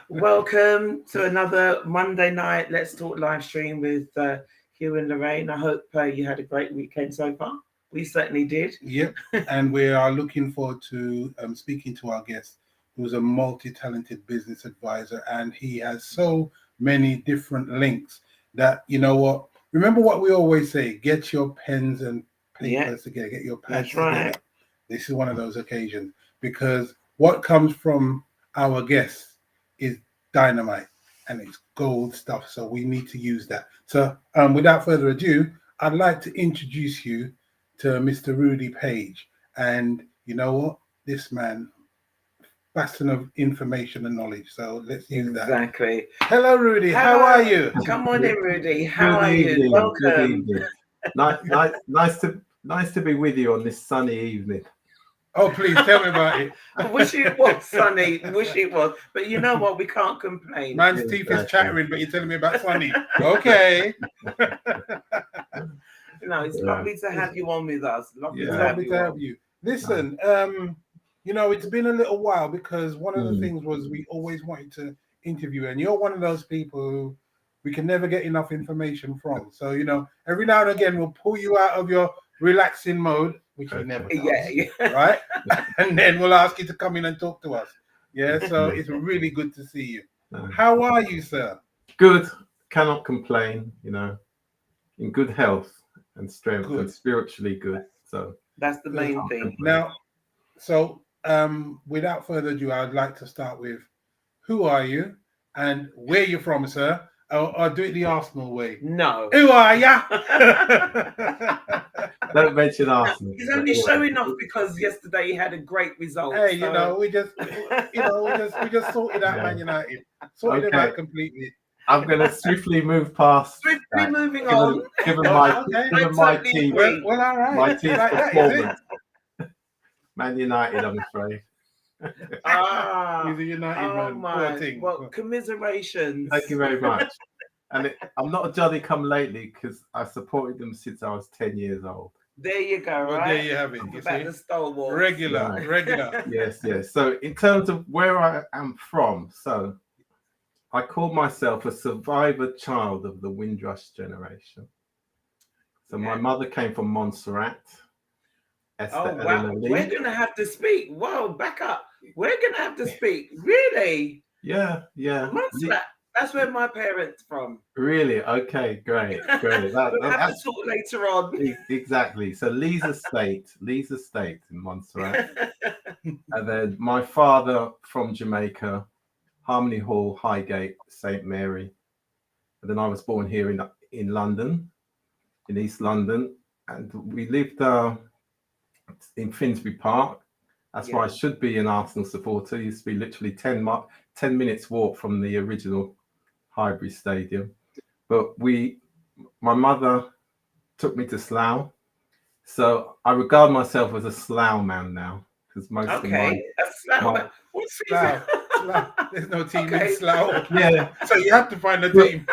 Welcome to another Monday night Let's Talk live stream with Hugh and Lorraine. I hope you had a great weekend so far. We certainly did. Yep, and we are looking forward to speaking to our guest, who's a multi-talented business advisor, and he has so many different links that, you know what, remember what we always say, get your pens and papers together, get your pads together. This is one of those occasions, because what comes from our guests is dynamite and it's gold stuff, so we need to use that. So without further ado, I'd like to introduce you to Mr. Rudi Page. And you know what? This man, bastion of information and knowledge. So let's use that. Exactly. Hello, Rudy. How are you? Come on in, Rudy. How are evening. you? Welcome. Good evening. Nice to be with you on this sunny evening. Oh, please tell me about it. I wish it was sunny. Wish it was. But you know what? We can't complain. Man's teeth is chattering, but you're telling me about sunny. Okay. No, it's lovely to have you on with us. Lovely to have you. Listen, you know, it's been a little while, because one of the things was we always wanted to interview, and you're one of those people who we can never get enough information from. So, you know, every now and again we'll pull you out of your relaxing mode, which you never does, right? And then we'll ask you to come in and talk to us. Yeah, so it's really good to see you. How are you, sir? Good. Cannot complain, you know, in good health and strength and spiritually good. So that's the main thing. Now, so without further ado, I'd like to start with, who are you and where you're from, sir? Or do it the Arsenal way. No. Who are ya? Don't mention Arsenal. He's only showing off because yesterday he had a great result. Hey, you know, we just sorted out Man United. Sorted it out completely. I'm going to swiftly move past. Moving on. Given my team. Well, all right. My team's performance. Man United, I'm afraid. He's a United man. My. Well, commiserations. Thank you very much. And I'm not a Johnny come lately, because I supported them since I was 10 years old. There you go, well, right? There you have it. You see? The stalwart. Regular. Yes. So in terms of where I am from, so I call myself a survivor child of the Windrush generation. So my mother came from Montserrat. Wow. We're going to have to speak. Whoa, back up. We're going to have to speak. Really? Yeah. Montserrat. That's where my parents from. Really? Okay, great. We'll have to talk later on. Exactly. So Lee's Estate in Montserrat. And then my father from Jamaica, Harmony Hall, Highgate, St. Mary. And then I was born here in London, in East London. And we lived in Finsbury Park. That's where I should be an Arsenal supporter. It used to be literally 10 minutes walk from the original Highbury Stadium. But my mother took me to Slough. So I regard myself as a Slough man now. Because most of a Slough man. What's Slough? There's no team in Slough. Yeah. So you have to find a team.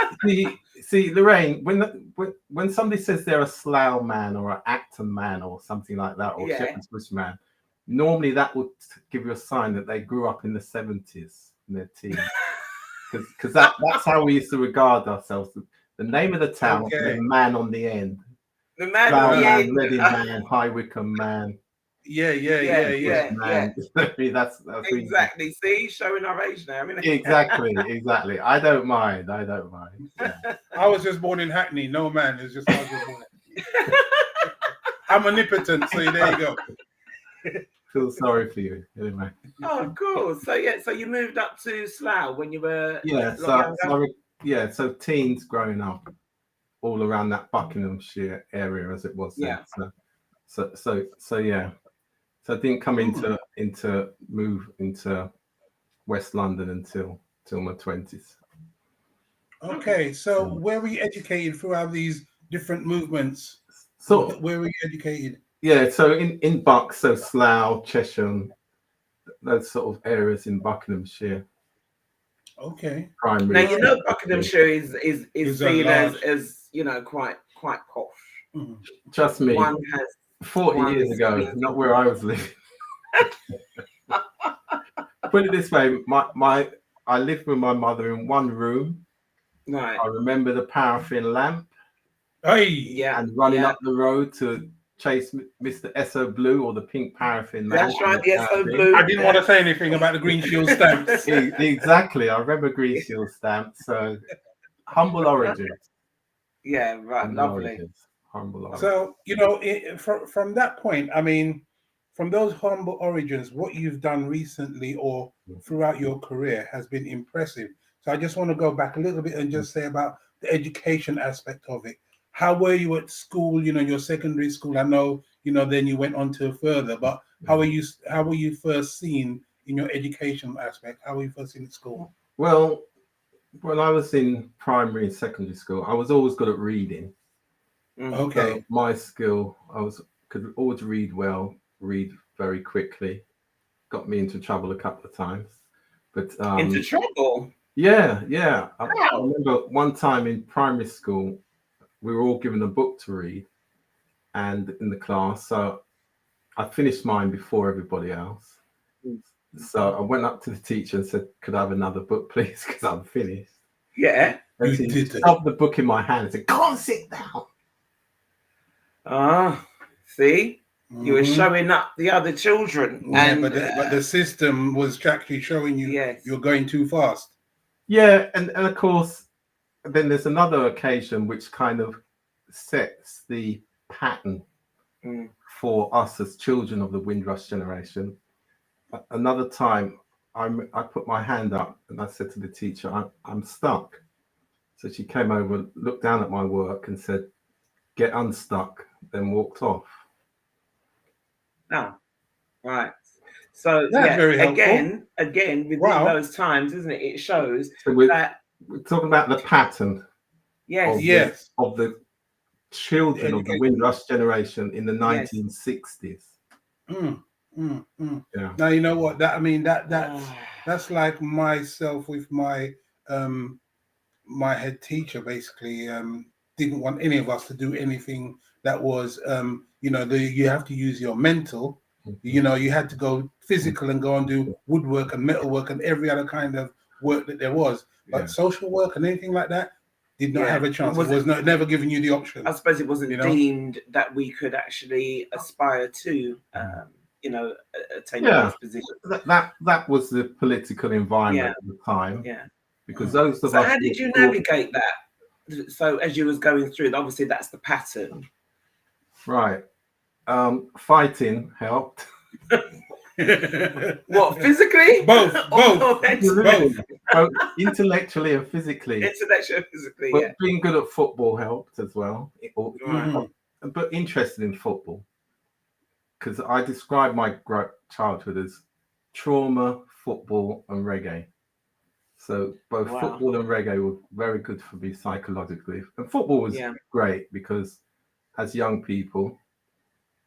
See, Lorraine, when somebody says they're a Slough man or an Acton man or something like that, or Shepherd's Bush man, normally that would give you a sign that they grew up in the 70s in their team. Because that's how we used to regard ourselves. The name of the town, the man on the end. The man on the end. Reading man, High Wycombe man. Yeah. Man. That's exactly. See, showing our age now. I mean, exactly. I don't mind. Yeah. I was just born in Hackney. No man, it's just I was just born. I'm omnipotent, so there you go. Feel sorry for you, anyway. Oh, cool. So you moved up to Slough when you were so teens growing up, all around that Buckinghamshire area as it was then. So yeah. So I didn't come move into West London until my 20s. Okay, so where were you educated throughout these different movements? So where were you educated? Yeah, so in Bucks, so Slough, Chesham, those sort of areas in Buckinghamshire. Okay. Primary. Now you know Buckinghamshire is seen as you know quite posh. Mm-hmm. Trust me. 40 years ago, not where I was living. Put it this way, I lived with my mother in one room. Right. I remember the paraffin lamp Hey, Yeah. and running yeah. up the road to chase Mr. SO Blue or the pink paraffin man. That's right. Yes, so blue. I didn't want to say anything about the Green Shield stamps. Exactly. I remember Green Shield stamps. So humble origins. Yeah, right. Humble Lovely. origins. Humble origins. So, from that point, I mean, from those humble origins, what you've done recently or throughout your career has been impressive. So I just want to go back a little bit and just say about the education aspect of it. How were you at school, your secondary school? I know, then you went on to further, but how were you first seen in your educational aspect? How were you first seen at school? Well, when I was in primary and secondary school, I was always good at reading. Okay. So my skill, could always read well, read very quickly. Got me into trouble a couple of times. But Into trouble? Yeah. I Wow. remember one time in primary school, we were all given a book to read, and in the class, so I finished mine before everybody else. So I went up to the teacher and said, "Could I have another book, please? Because I'm finished." Yeah. And You she did it. held the book in my hand and said, "Go on, sit down." See? You were Mhm. showing up the other children. Yeah, and but the system was actually showing you Yes. you're going too fast. Yeah, and of course, then there's another occasion which kind of sets the pattern for us as children of the Windrush generation. Another time, I put my hand up and I said to the teacher, I'm stuck. So she came over, looked down at my work and said, "Get unstuck," then walked off. Oh, right. So That's very helpful. again, within Wow. those times, isn't it? It shows So we're that talking about the pattern yes, of the children of the Windrush generation in the 1960s. Yeah. Now you know what that's like myself with my my head teacher basically didn't want any of us to do anything that was you have to use your mental. You had to go physical and go and do woodwork and metalwork and every other kind of work that there was. But social work and anything like that did not have a chance. It was never giving you the option. I suppose it wasn't deemed that we could actually aspire to, attain those positions. That was the political environment at the time. Yeah. Because those of So us. how did you navigate that? So as you was going through, obviously that's the pattern. Right. Fighting helped. What, physically? Both. Both intellectually and physically. Intellectually and physically, but being good at football helped as well. But interested in football. Because I describe my childhood as trauma, football, and reggae. So both football and reggae were very good for me psychologically. And football was great because as young people,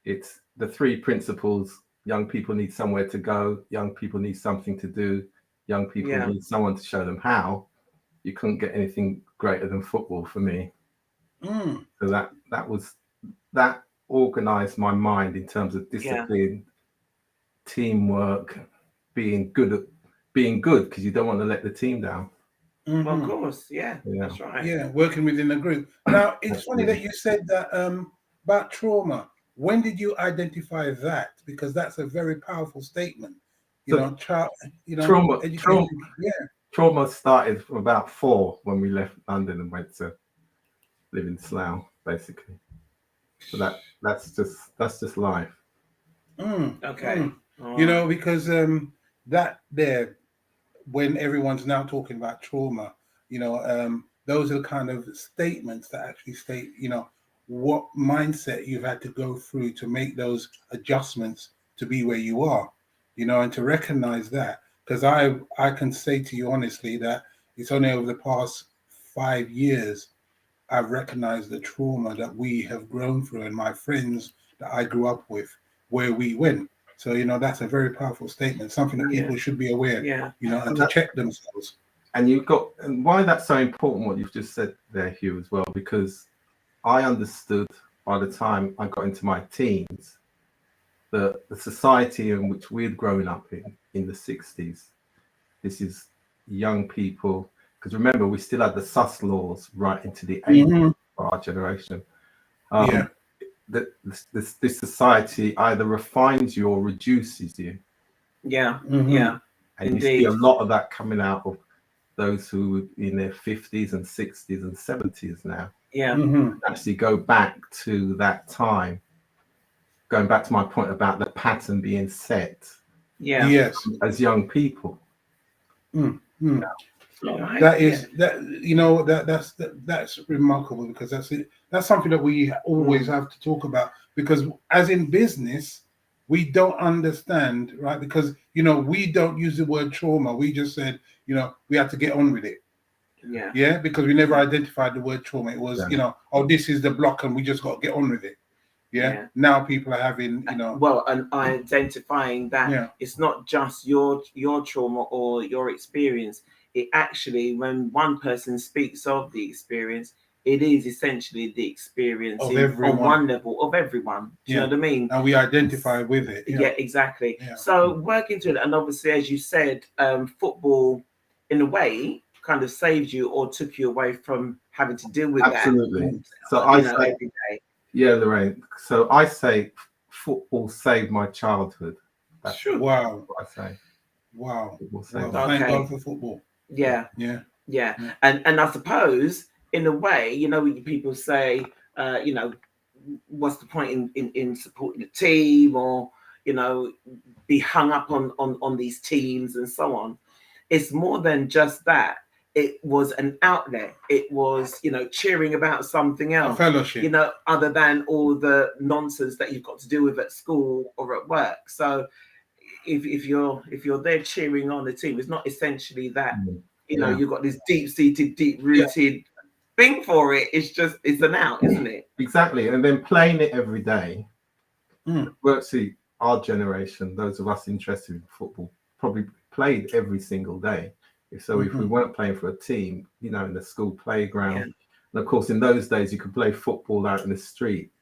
it's the three principles. Young people need somewhere to go. Young people need something to do. Young people need someone to show them how. You couldn't get anything greater than football for me. So that organized my mind in terms of discipline, teamwork, being good because you don't want to let the team down. Well, of course, that's right. Yeah, working within a group. Now it's funny that you said that about trauma. When did you identify that? Because that's a very powerful statement. Trauma. Trauma started from about 4 when we left London and went to live in Slough, basically. So that's just life. Okay. Because that there, when everyone's now talking about trauma, those are the kind of statements that actually state, what mindset you've had to go through to make those adjustments to be where you are, and to recognize that. Because I can say to you honestly that it's only over the past 5 years I've recognized the trauma that we have grown through and my friends that I grew up with, where we went. So, that's a very powerful statement, something that people should be aware, and to check themselves. And why that's so important, what you've just said there, Hugh, as well, because I understood by the time I got into my teens, the society in which we had grown up in the 60s, this is young people, because remember, we still had the sus laws right into the 80s for our generation. This society either refines you or reduces you. Yeah, And indeed. you see a lot of that coming out of those who in their 50s and 60s and 70s now. Actually go back to that time, going back to my point about the pattern being set as young people. That is that's remarkable, because that's something that we always have to talk about, because as in business we don't understand, right? Because we don't use the word trauma. We just said we had to get on with it, because we never identified the word trauma. It was oh, this is the block and we just got to get on with it. Now people are having and identifying that it's not just your trauma or your experience. It actually, when one person speaks of the experience, it is essentially the experience of on one level of everyone. Do you know what I mean? And we identify with it. Exactly. So working through it, and obviously, as you said, football in a way kind of saved you or took you away from having to deal with Absolutely. that. So I say, every day. Yeah, Lorraine. So I say football saved my childhood. That's wow. what I say. Wow. Thank God for football. Yeah. And I suppose in a way, people say, what's the point in supporting the team, or be hung up on these teams and so on. It's more than just that. It was an outlet. It was, cheering about something else. A fellowship. Other than all the nonsense that you've got to deal with at school or at work. So if you're there cheering on the team, it's not essentially that, you've got this deep-seated, deep-rooted thing for it. It's an out, isn't it? Exactly. And then playing it every day. Virtually our generation, those of us interested in football, probably played every single day. So if we weren't playing for a team, in the school playground, and of course in those days you could play football out in the street.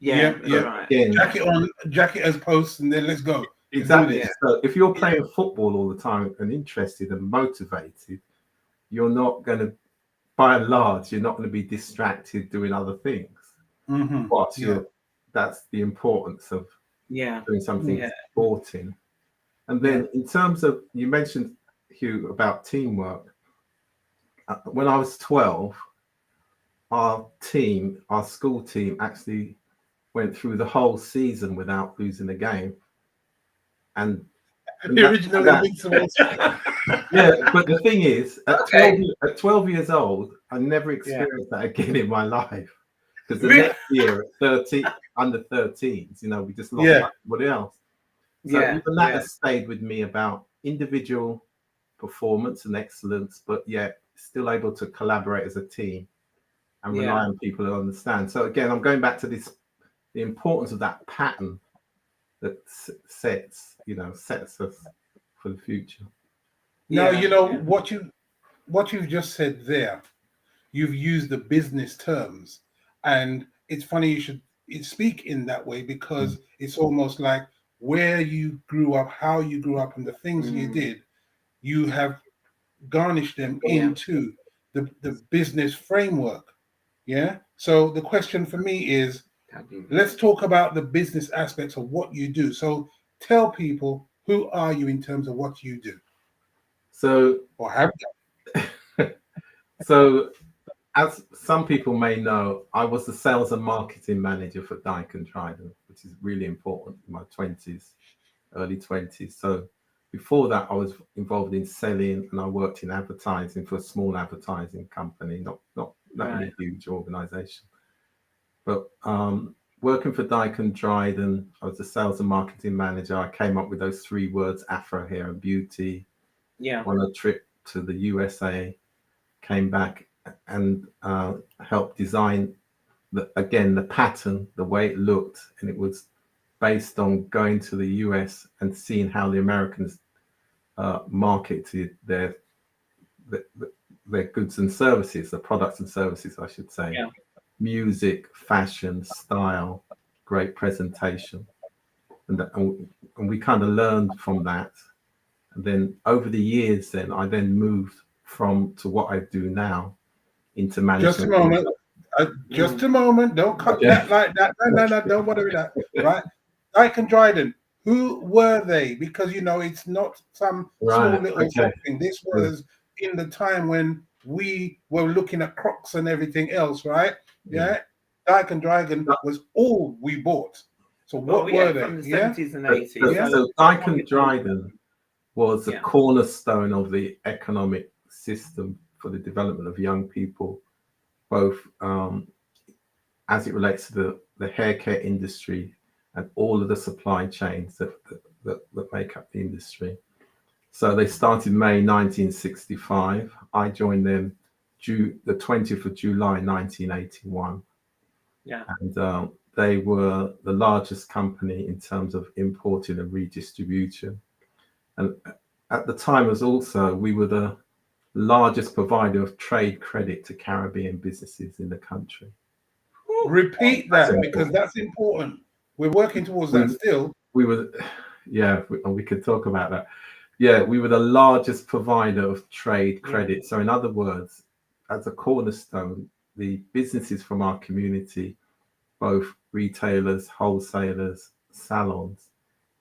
Right. Jacket as posts, and then let's go. Exactly. So if you're playing football all the time and interested and motivated, you're not going to, by and large, you're not going to be distracted doing other things. But that's the importance of doing something sporting. And then in terms of, you mentioned, Hugh, about teamwork. When I was 12, our school team actually went through the whole season without losing a game. And the original Invincibles. But the thing is, at 12 years old, I never experienced that again in my life. Because the next year, under 13s, we just lost everybody else. So even that has stayed with me, about individual performance and excellence, but yet still able to collaborate as a team and rely on people who understand. So again, I'm going back to the importance of that pattern that sets us for the future. Now, what you've just said there, you've used the business terms, and it's funny you should speak in that way, because it's almost like where you grew up, how you grew up, and the things you did, you have garnished them into the business framework. So the question for me is, let's talk about the business aspects of what you do. So tell people, who are you in terms of what you do? So, or have done? So, as some people may know, I was the sales and marketing manager for Dyke & Dryden, which is really important in my early 20s. So before that, I was involved in selling, and I worked in advertising for a small advertising company, not a huge organization. But working for Dyke & Dryden, I was the sales and marketing manager. I came up with those 3 words, Afro hair and beauty. On a trip to the USA, came back and helped design the pattern, the way it looked, and it was based on going to the US and seeing how the Americans marketed their goods and services, the products and services, I should say. Music, fashion, style, great presentation, and we kind of learned from that. And then over the years, then I then moved to what I do now into management. Just a moment. Just a moment. Don't cut that like that. No, don't bother with that. Right? Ike and Dryden, who were they? Because, you know, it's not some small little something. This was in the time when we were looking at Crocs and everything else, right? Yeah. Ike and Dryden was all we bought. So what were they? From the 70s and 80s. So Ike and Dryden was the cornerstone of the economic system for the development of young people, both as it relates to the hair care industry and all of the supply chains that make up the industry. So they started May 1965. I joined them the 20th of July 1981. Yeah. And they were the largest company in terms of importing and redistribution. And at the time we were the largest provider of trade credit to Caribbean businesses in the country. Repeat that, because that's important. We're working towards that still. We were, we could talk about that. Yeah, we were the largest provider of trade credit. So in other words, as a cornerstone, the businesses from our community, both retailers, wholesalers, salons,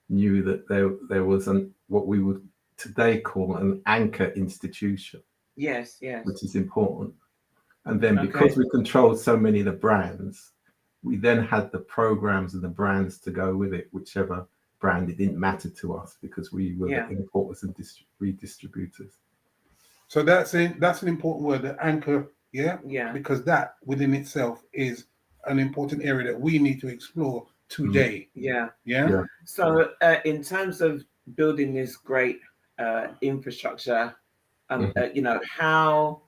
knew that there was what we would today call an anchor institution. Yes. Which is important. And then because we controlled so many of the brands, we then had the programs and the brands to go with it, whichever brand. It didn't matter to us because we were the importers and redistributors. So that's an important word, the anchor, because that within itself is an important area that we need to explore today. Yeah. So in terms of building this great infrastructure, how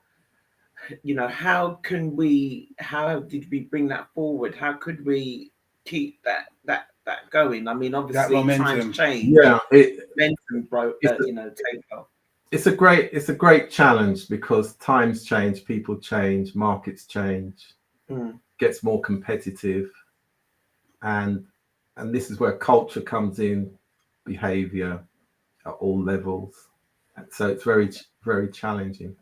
did we bring that forward? How could we keep that going? I mean, obviously times change. Momentum take off. It's a great challenge because times change, people change, markets change, gets more competitive, and this is where culture comes in, behavior at all levels. And so it's very, very challenging.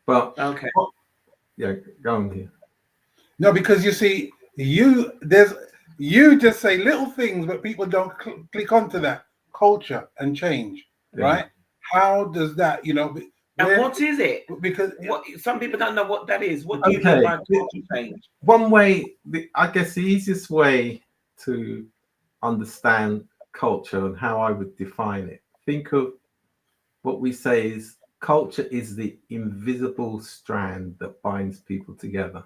But go on here. No, because you see, you just say little things, but people don't click onto that culture and change, right? How does that, and what is it? Because some people don't know what that is. What do you mean by culture change? One way, I guess the easiest way to understand culture and how I would define it, think of what we say is culture is the invisible strand that binds people together.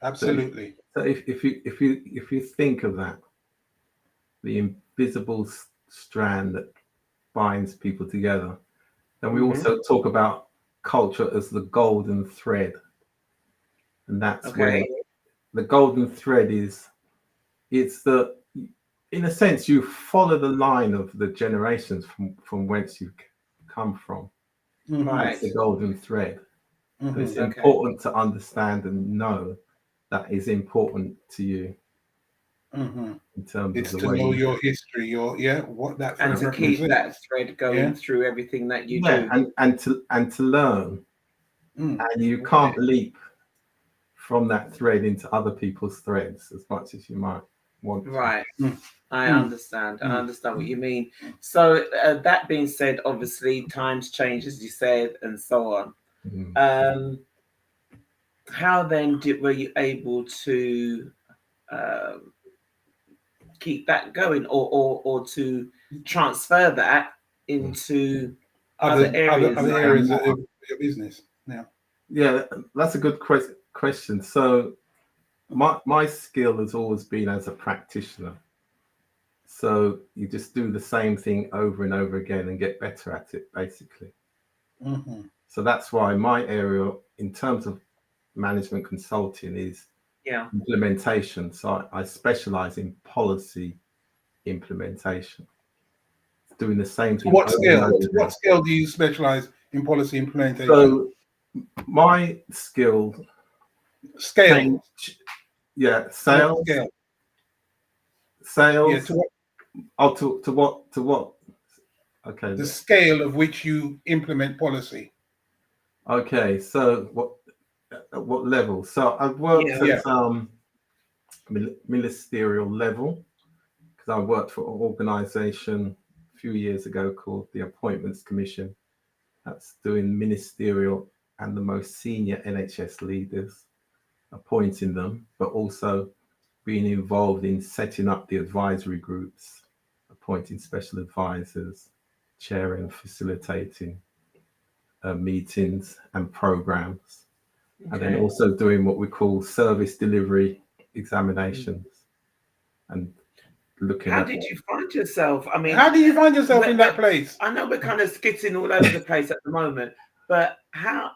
Absolutely. So if you think of that, the invisible strand that binds people together, then we also talk about culture as the golden thread, and that's where the golden thread is. It's in a sense, you follow the line of the generations from whence you come from. It's the golden thread. It's important to understand and know that is important to you. In terms it's of the to way know your history, what that and to keep that thread going through everything that you do, and to learn, and you can't leap from that thread into other people's threads as much as you might want. Right. I understand. I understand what you mean. So that being said, obviously times change, as you said, and so on. How then were you able to keep that going, or to transfer that into other areas of your business? Yeah, that's a good question. So my skill has always been as a practitioner. So you just do the same thing over and over again and get better at it, basically. So that's why my area in terms of management consulting is implementation. So I specialize in policy implementation, doing the same thing. What scale do you specialize in policy implementation? So my scale. Sales. Sales. To what? Okay. the scale of which you implement policy. Okay. So at what level? So I've worked Yeah. at ministerial level, because I worked for an organisation a few years ago called the Appointments Commission. That's doing ministerial and the most senior NHS leaders, appointing them, but also being involved in setting up the advisory groups, appointing special advisors, chairing, facilitating meetings and programs, and then also doing what we call service delivery examinations and looking How at. did you find yourself? I mean, How do you find yourself in that place? I know we're kind of skitting all over the place at the moment, but how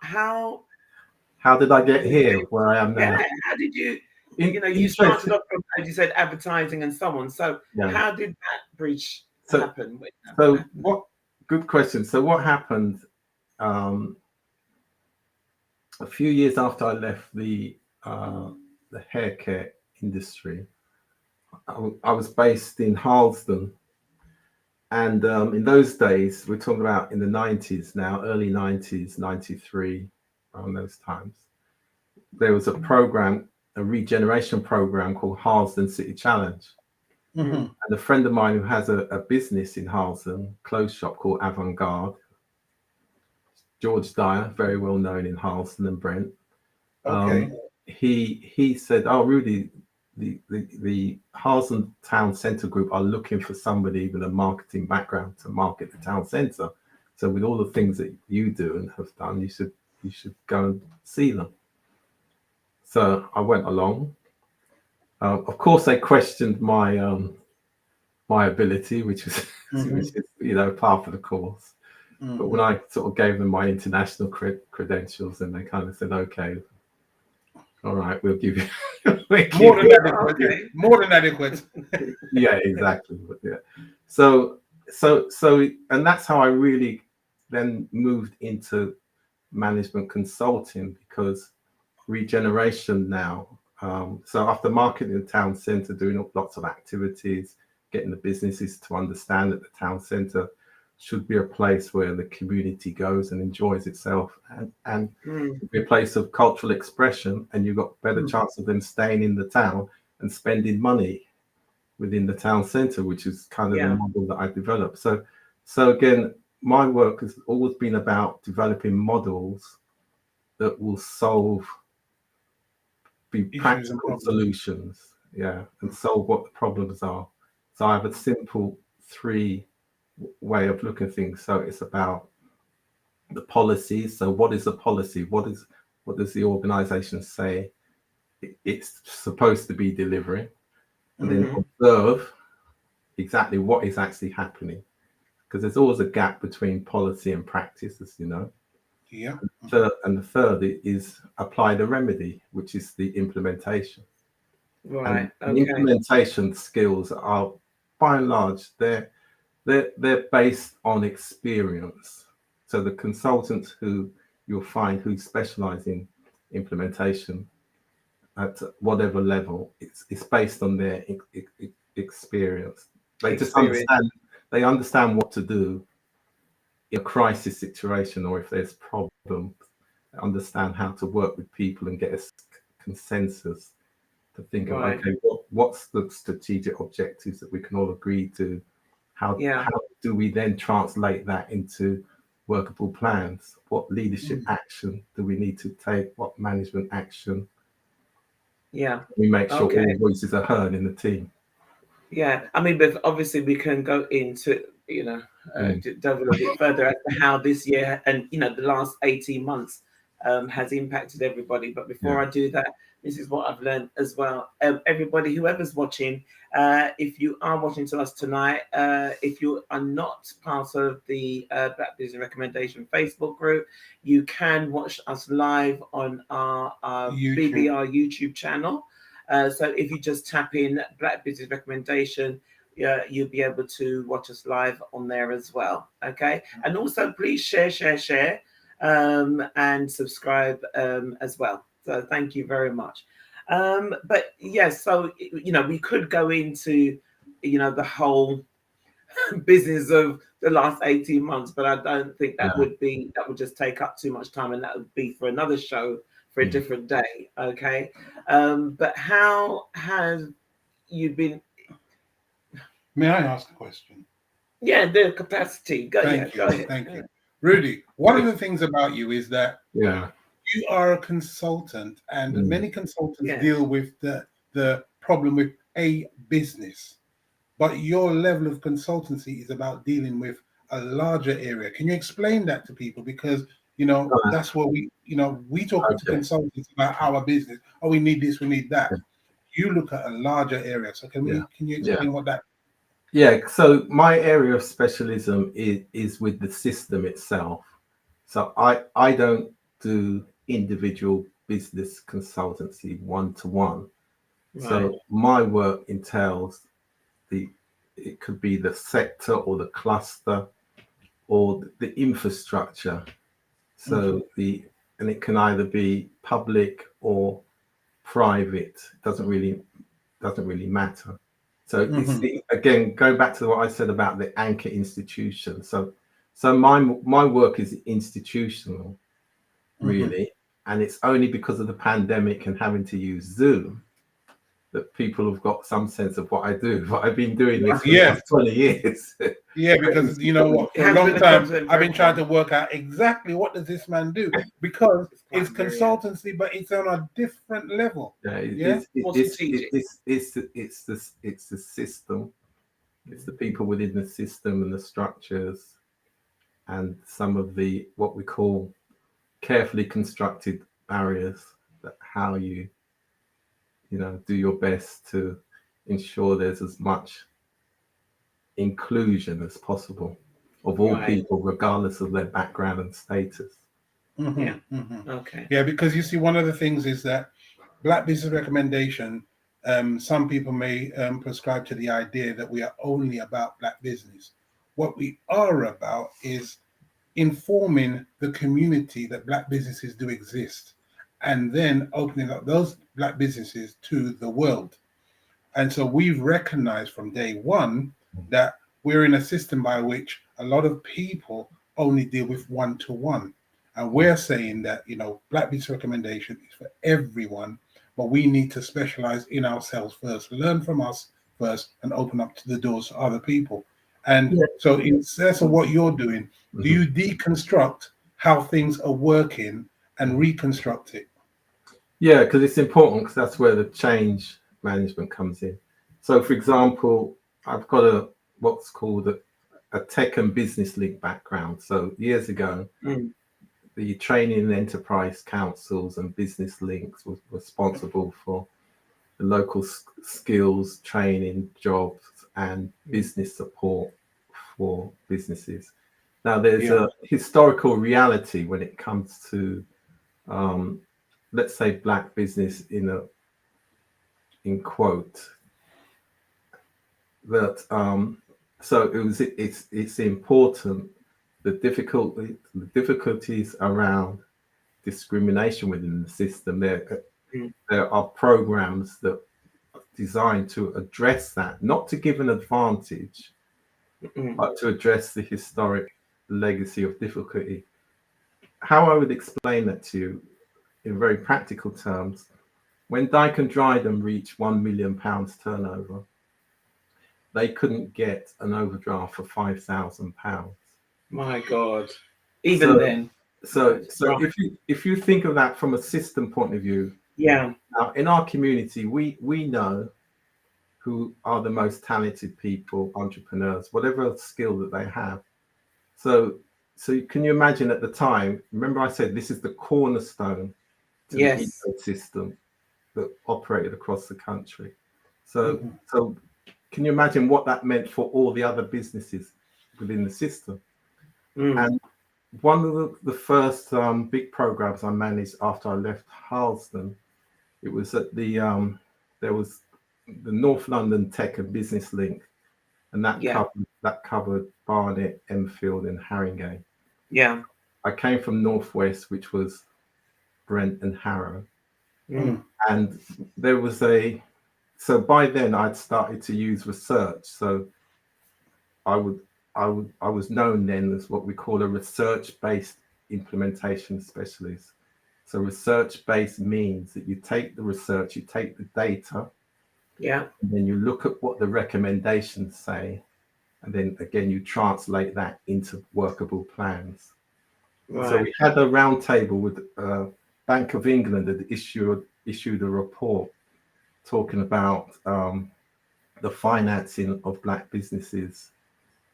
did I get here where I am now? Yeah, how did you? You started off from, as you said, advertising and so on. So how did that bridge happen? Good question. So what happened? A few years after I left the hair care industry, I was based in Harlesden, and in those days, we're talking about in the 90s now, early 90s, 93, around those times, there was a program, a regeneration program called Harlesden City Challenge. Mm-hmm. And a friend of mine who has a business in Harlesden, clothes shop called Avant Garde, George Dyer, very well known in Harlesden and Brent. Okay. He said, "Oh, Rudy, the Harlesden Town Centre Group are looking for somebody with a marketing background to market the town centre. So with all the things that you do and have done, you should go and see them." So I went along. Of course, they questioned my my ability, which is which is part of the course. But when I sort of gave them my international credentials, and they kind of said, "Okay, all right, we'll give you more than adequate." Yeah, exactly. Yeah. So, and that's how I really then moved into management consulting, because regeneration now. So after marketing the town centre, doing lots of activities, getting the businesses to understand that the town centre should be a place where the community goes and enjoys itself, and be a place of cultural expression, and you've got better chance of them staying in the town and spending money within the town centre, which is kind of the model that I developed. So again, my work has always been about developing models that will be practical solutions, and solve what the problems are. So I have a simple 3 way of looking at things. So it's about the policies. So what is the policy? What does the organization say it's supposed to be delivering? And then observe exactly what is actually happening, because there's always a gap between policy and practice, as you know. Yeah. And the third is apply the remedy, which is the implementation. Right. And the implementation skills are, by and large, they're based on experience. So the consultants who you'll find who specialize in implementation at whatever level, it's based on their experience. They just understand what to do in a crisis situation, or if there's problems, understand how to work with people and get a consensus to think of, okay, what's the strategic objectives that we can all agree to? How do we then translate that into workable plans? What leadership action do we need to take? What management action? We make sure all voices are heard in the team. I mean, but obviously we can go into to delve a little bit further as to how this year and the last 18 months has impacted everybody. But before I do that, this is what I've learned as well. Everybody, whoever's watching, if you are watching to us tonight, if you are not part of the Black Business Recommendation Facebook group, you can watch us live on our BBR YouTube channel. So if you just tap in Black Business Recommendation, you'll be able to watch us live on there as well. Okay. And also please share, and subscribe as well. So thank you very much. But yes, so we could go into the whole business of the last 18 months, but I don't think that Yeah. would just take up too much time, and that would be for another show for a different day. Okay. But how have you been? May I ask a question? Yeah, the capacity. Go Thank you. ahead. Thank you. Rudy, one of the things about you is that Yeah. you are a consultant, and many consultants deal with the problem with a business, but your level of consultancy is about dealing with a larger area. Can you explain that to people? Because that's where we talk to consultants about our business. Oh, we need this, we need that. You look at a larger area. So can you explain what that? Yeah, so my area of specialism is with the system itself. So I don't do individual business consultancy one-to-one. Right. So my work entails it could be the sector or the cluster or the infrastructure. So and it can either be public or private. It doesn't really matter. So it's again going back to what I said about the anchor institution. So my work is institutional, really, and it's only because of the pandemic and having to use Zoom that people have got some sense of what I do. But I've been doing this for the last 20 years. Yeah, because you know what, for a long time I've been trying to work out exactly what does this man do, because it's consultancy, but it's on a different level. It's the system, it's the people within the system and the structures, and some of the what we call carefully constructed barriers that how you do your best to ensure there's as much inclusion as possible of all people, regardless of their background and status. Okay. Yeah, because you see, one of the things is that Black Business Recommendation, some people may prescribe to the idea that we are only about Black business. What we are about is informing the community that Black businesses do exist, and then opening up those Black businesses to the world. And so we've recognized from day one that we're in a system by which a lot of people only deal with one-to-one. And we're saying that, Black Business Recommendation is for everyone, but we need to specialize in ourselves first, learn from us first, and open up to the doors to other people. And so in sense of what you're doing, do you deconstruct how things are working and reconstruct it? Yeah, because it's important, because that's where the change management comes in. So, for example, I've got what's called a tech and business link background. So years ago, the training and enterprise councils and business links was responsible for the local skills, training, jobs, and business support for businesses. Now, there's a historical reality when it comes to, let's say, Black business in quote, that so it's important, the difficulties around discrimination within the system. There are programs that are designed to address that, not to give an advantage, but to address the historic legacy of difficulty. How I would explain that to you in very practical terms: when Dyke and Dryden reached £1 million turnover, they couldn't get an overdraft for £5,000. My God! Even then. So if you think of that from a system point of view, now in our community, we know who are the most talented people, entrepreneurs, whatever skill that they have. So can you imagine at the time? Remember, I said this is the cornerstone to the ecosystem that operated across the country. So can you imagine what that meant for all the other businesses within the system? And one of the first big programs I managed after I left Harlesden, it was at there was the North London Tech and Business Link, and that covered Barnet, Enfield, and Haringey. Yeah. I came from Northwest, which was Brent and Harrow, and there was so by then I'd started to use research. So I was known then as what we call a research-based implementation specialist. So research-based means that you take the research, you take the data, Yeah. and then you look at what the recommendations say, and then again you translate that into workable plans. Right. So we had a round table with Bank of England that issued a report talking about the financing of Black businesses,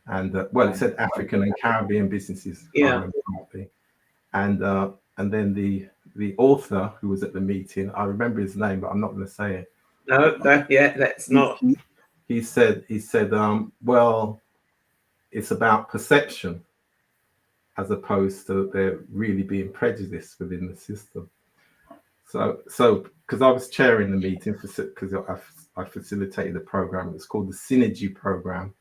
and it said African and Caribbean businesses. Yeah. And then the author who was at the meeting, I remember his name, but I'm not going to say it. No, that's not. He said, well, it's about perception as opposed to there really being prejudice within the system. So because I was chairing the meeting because I facilitated the program. It's called the Synergy Program.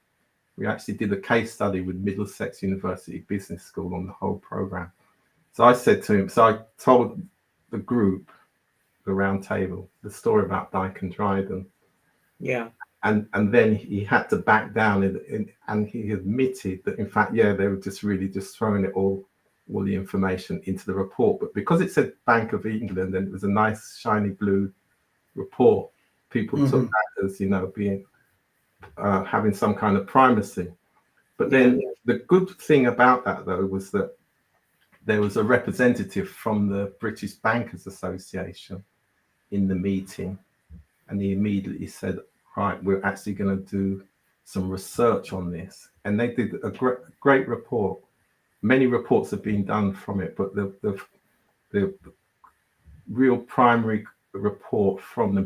We actually did a case study with Middlesex University Business School on the whole program. So I said to him, so I told the group, the round table, the story about Dyke and Dryden. Yeah. And then he had to back down and he admitted that, in fact, they were just throwing it all the information into the report. But because it said Bank of England and it was a nice shiny blue report, people took that as, being having some kind of primacy. But then the good thing about that, though, was that there was a representative from the British Bankers Association in the meeting, and he immediately said, right, we're actually going to do some research on this. And they did a great report. Many reports have been done from it, but the real primary report from the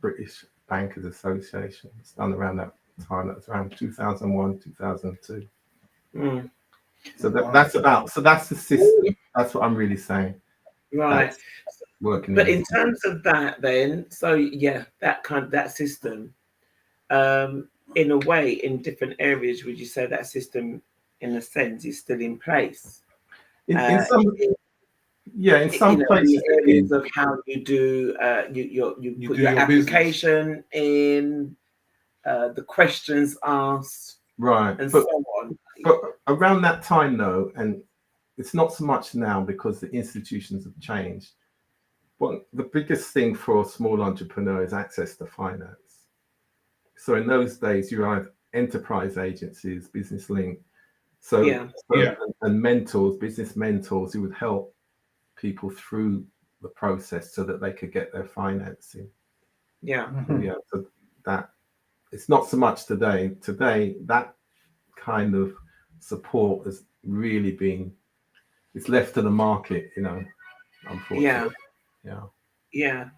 British Bankers Association was done around that time. That was around 2001, 2002. So that's the system. That's what I'm really saying. Right. That's working. But in terms of that, then, so that system, in a way, in different areas, would you say that system, in a sense, is still in place? In some places, areas of how you do you put your application in, the questions asked, right, and so on. But around that time, though, and it's not so much now because the institutions have changed. But the biggest thing for a small entrepreneur is access to finance. So in those days, you had enterprise agencies, Business Link, and mentors, business mentors who would help people through the process so that they could get their financing. So that it's not so much today. Today, that kind of support has really been, it's left to the market, unfortunately. Yeah.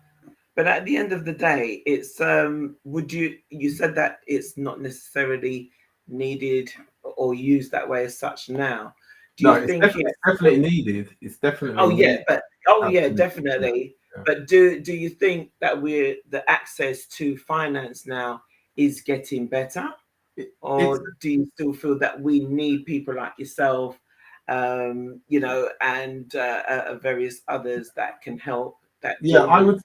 But at the end of the day, it's you said that it's not necessarily needed or used that way as such now. Do you think it's definitely needed? It's definitely definitely. Yeah. But do you think that the access to finance now is getting better? Or do you still feel that we need people like yourself, and various others that can help I would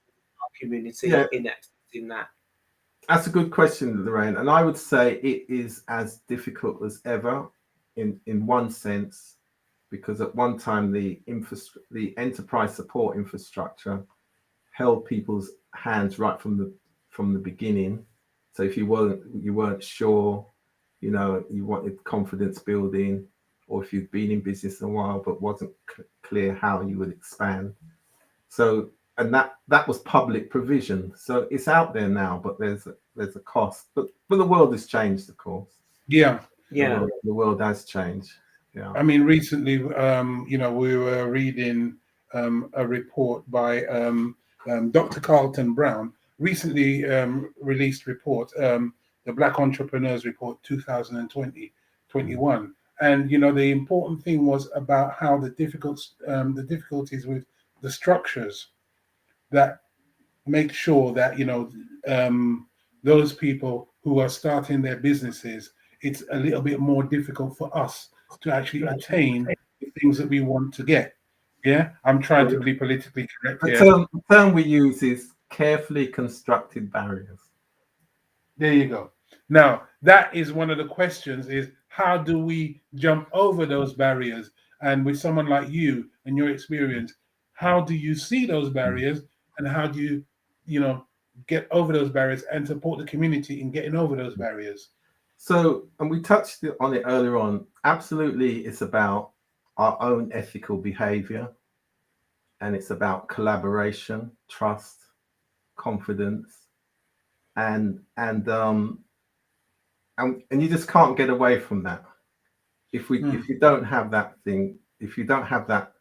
community in accessing that? That's a good question, Lorraine, and I would say it is as difficult as ever in one sense, because at one time the enterprise support infrastructure held people's hands right from the beginning. So if you weren't sure, you wanted confidence building, or if you'd been in business a while but wasn't clear how you would expand. So, and that was public provision. So it's out there now, but there's a cost. But the world has changed, of course. Yeah. The world has changed. Yeah. I mean, recently, we were reading a report by Dr. Carlton Brown, recently released report, the Black Entrepreneurs Report 2020-21. And, the important thing was about how the difficulties with the structures that make sure that, those people who are starting their businesses, it's a little bit more difficult for us to actually attain the things that we want to get. Yeah, I'm trying to be politically correct here. The term we use is carefully constructed barriers. There you go. Now, that is one of the questions, is how do we jump over those barriers? And with someone like you and your experience, how do you see those barriers, and how do you, get over those barriers and support the community in getting over those barriers? So, and we touched on it earlier on. Absolutely, it's about our own ethical behavior, and it's about collaboration, trust, confidence, and you just can't get away from that. If you don't have that thing, if you don't have that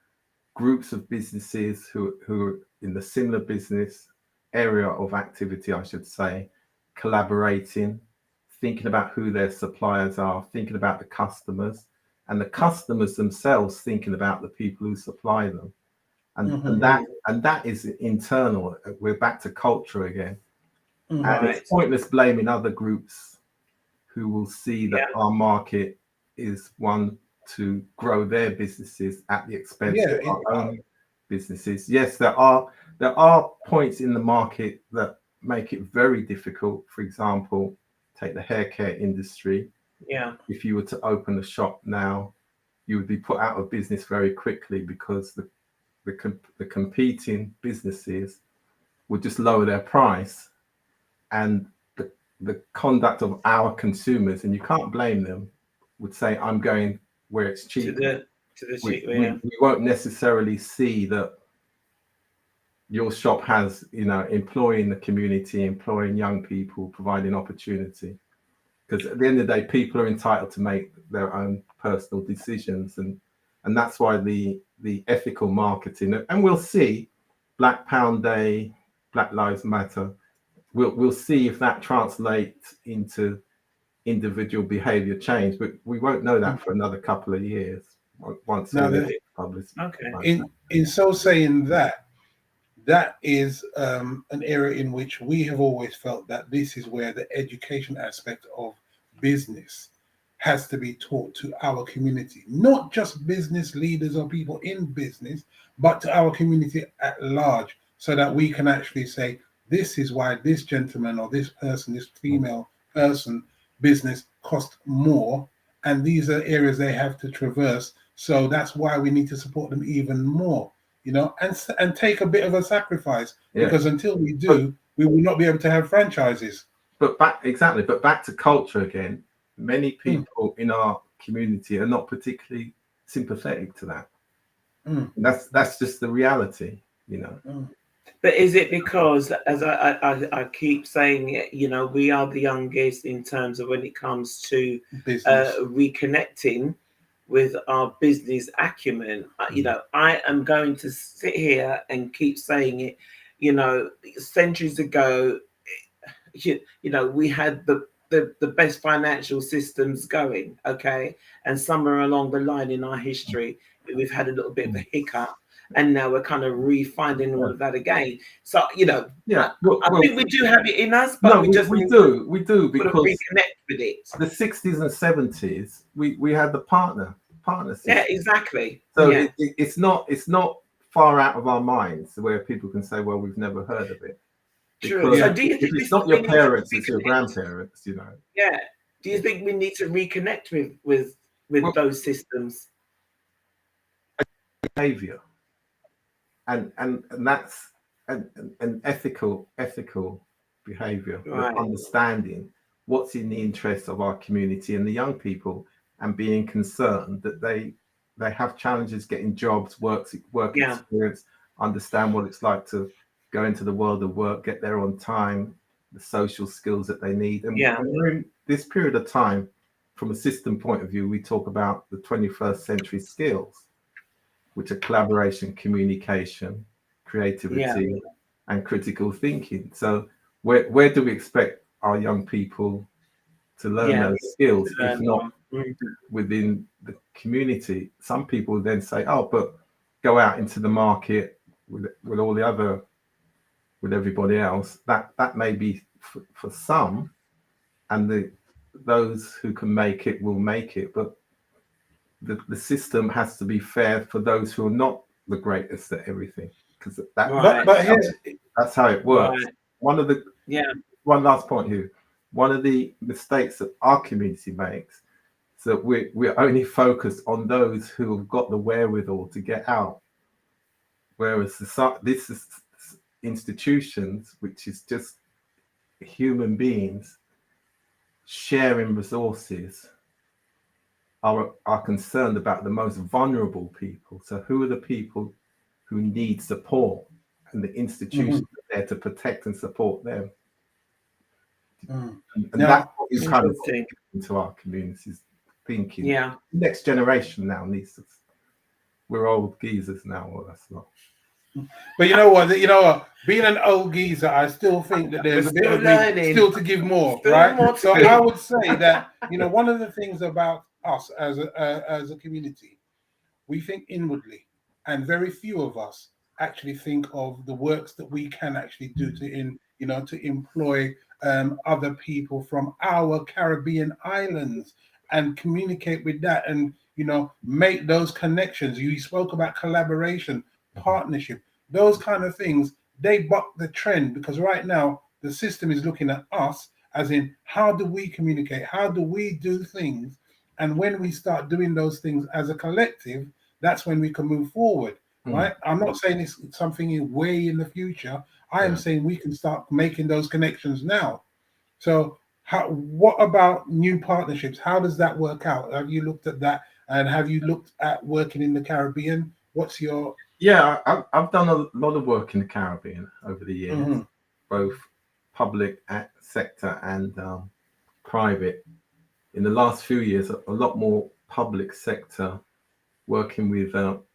groups of businesses who are in the similar business area of activity, I should say, collaborating, thinking about who their suppliers are, thinking about the customers, and the customers themselves thinking about the people who supply them, and that is internal. We're back to culture again, and it's pointless blaming other groups who will see that our market is one to grow their businesses at the expense of our own businesses. Yes, there are points in the market that make it very difficult. For example, take the hair care industry. Yeah. If you were to open a shop now, you would be put out of business very quickly, because the competing businesses would just lower their price, and the conduct of our consumers, and you can't blame them, would say, I'm going where it's cheap. We won't necessarily see that your shop has, employing the community, employing young people, providing opportunity. Because at the end of the day, people are entitled to make their own personal decisions, and that's why the ethical marketing, and we'll see Black Pound Day, Black Lives Matter. We'll see if that translates into individual behavior change, but we won't know that for another couple of years once it's published. Okay. In so saying that is an area in which we have always felt that this is where the education aspect of business has to be taught to our community, not just business leaders or people in business, but to our community at large, so that we can actually say, this is why this gentleman or this person, this female person, business cost more, and these are areas they have to traverse. So that's why we need to support them even more, and take a bit of a sacrifice, because until we do, we will not be able to have franchises. But back to culture again. Many people in our community are not particularly sympathetic to that. That's just the reality, But is it because, as I keep saying it, we are the youngest in terms of when it comes to reconnecting with our business acumen? I am going to sit here and keep saying it. Centuries ago, we had the best financial systems going, okay, and somewhere along the line in our history, we've had a little bit of a hiccup. And now we're kind of refinding all of that again. So, I think we do have it in us, but we do because reconnect with it. The 60s and 70s, we had the partner system. Yeah, exactly. So it's not far out of our minds where people can say, well, we've never heard of it. True. So do you think it's not your parents, it's your grandparents, Yeah. Do you think we need to reconnect with those systems? Behavior. And that's an ethical behavior, understanding what's in the interest of our community and the young people, and being concerned that they have challenges getting jobs, work experience, understand what it's like to go into the world of work, get there on time, the social skills that they need. And we're in this period of time, from a system point of view, we talk about the 21st century skills, which are collaboration, communication, creativity, and critical thinking. So where do we expect our young people to learn those skills, if not within the community? Some people then say, oh, but go out into the market with all the other, with everybody else. That may be for some, and those who can make it will make it, but the system has to be fair for those who are not the greatest at everything, because that's how it works. One last point here. One of the mistakes that our community makes, So we're only focused on those who have got the wherewithal to get out. Whereas this is institutions, which is just human beings sharing resources, are concerned about the most vulnerable people. So who are the people who need support? And the institutions are there to protect and support them. And that's what we've kind of put into our communities thinking. Yeah. Next generation now needs to. We're old geezers now, well, that's not. But you know what? Being an old geezer, I still think that there's a bit of me still to give more, right? So I would say that one of the things about us as a community, we think inwardly, and very few of us actually think of the works that we can actually do to employ other people from our Caribbean islands and communicate with that, and make those connections. You spoke about collaboration, partnership, those kind of things. They buck the trend, because right now the system is looking at us as in, how do we communicate? How do we do things? And when we start doing those things as a collective, that's when we can move forward, right? I'm not saying it's something way in the future. I am saying we can start making those connections now. So what about new partnerships? How does that work out? Have you looked at that? And have you looked at working in the Caribbean? What's your... Yeah, I've done a lot of work in the Caribbean over the years, both public sector and private. In the last few years, a lot more public sector, working with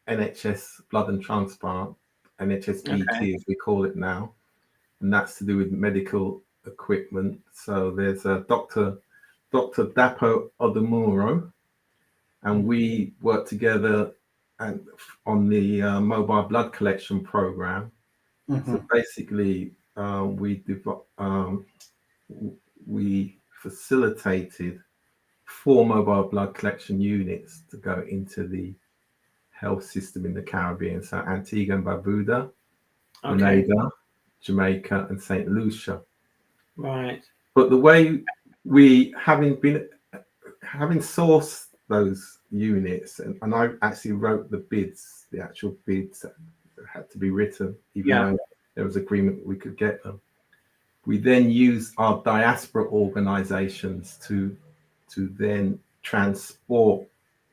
NHS Blood and Transplant, NHSBT as we call it now, and that's to do with medical equipment. So there's a Dr. Dapo Odumuro, and we work together on the mobile blood collection program. So basically, we facilitated 4 mobile blood collection units to go into the health system in the Caribbean. So Antigua and Barbuda, Grenada, Jamaica, and St. Lucia. Right. But the way we having sourced those units, and I actually wrote the actual bids that had to be written, even though there was agreement we could get them. We then used our diaspora organizations to then transport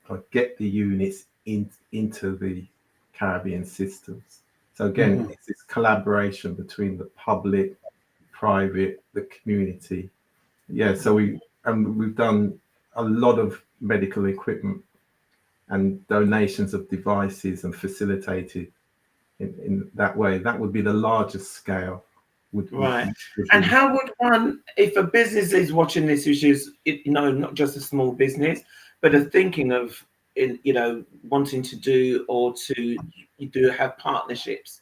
or get the units into the Caribbean systems. So again, it's this collaboration between the public, private, the community. So we've done a lot of medical equipment and donations of devices and facilitated in that way. That would be the largest scale. And how would one, if a business is watching this, which is not just a small business, but are thinking of wanting to do or to have partnerships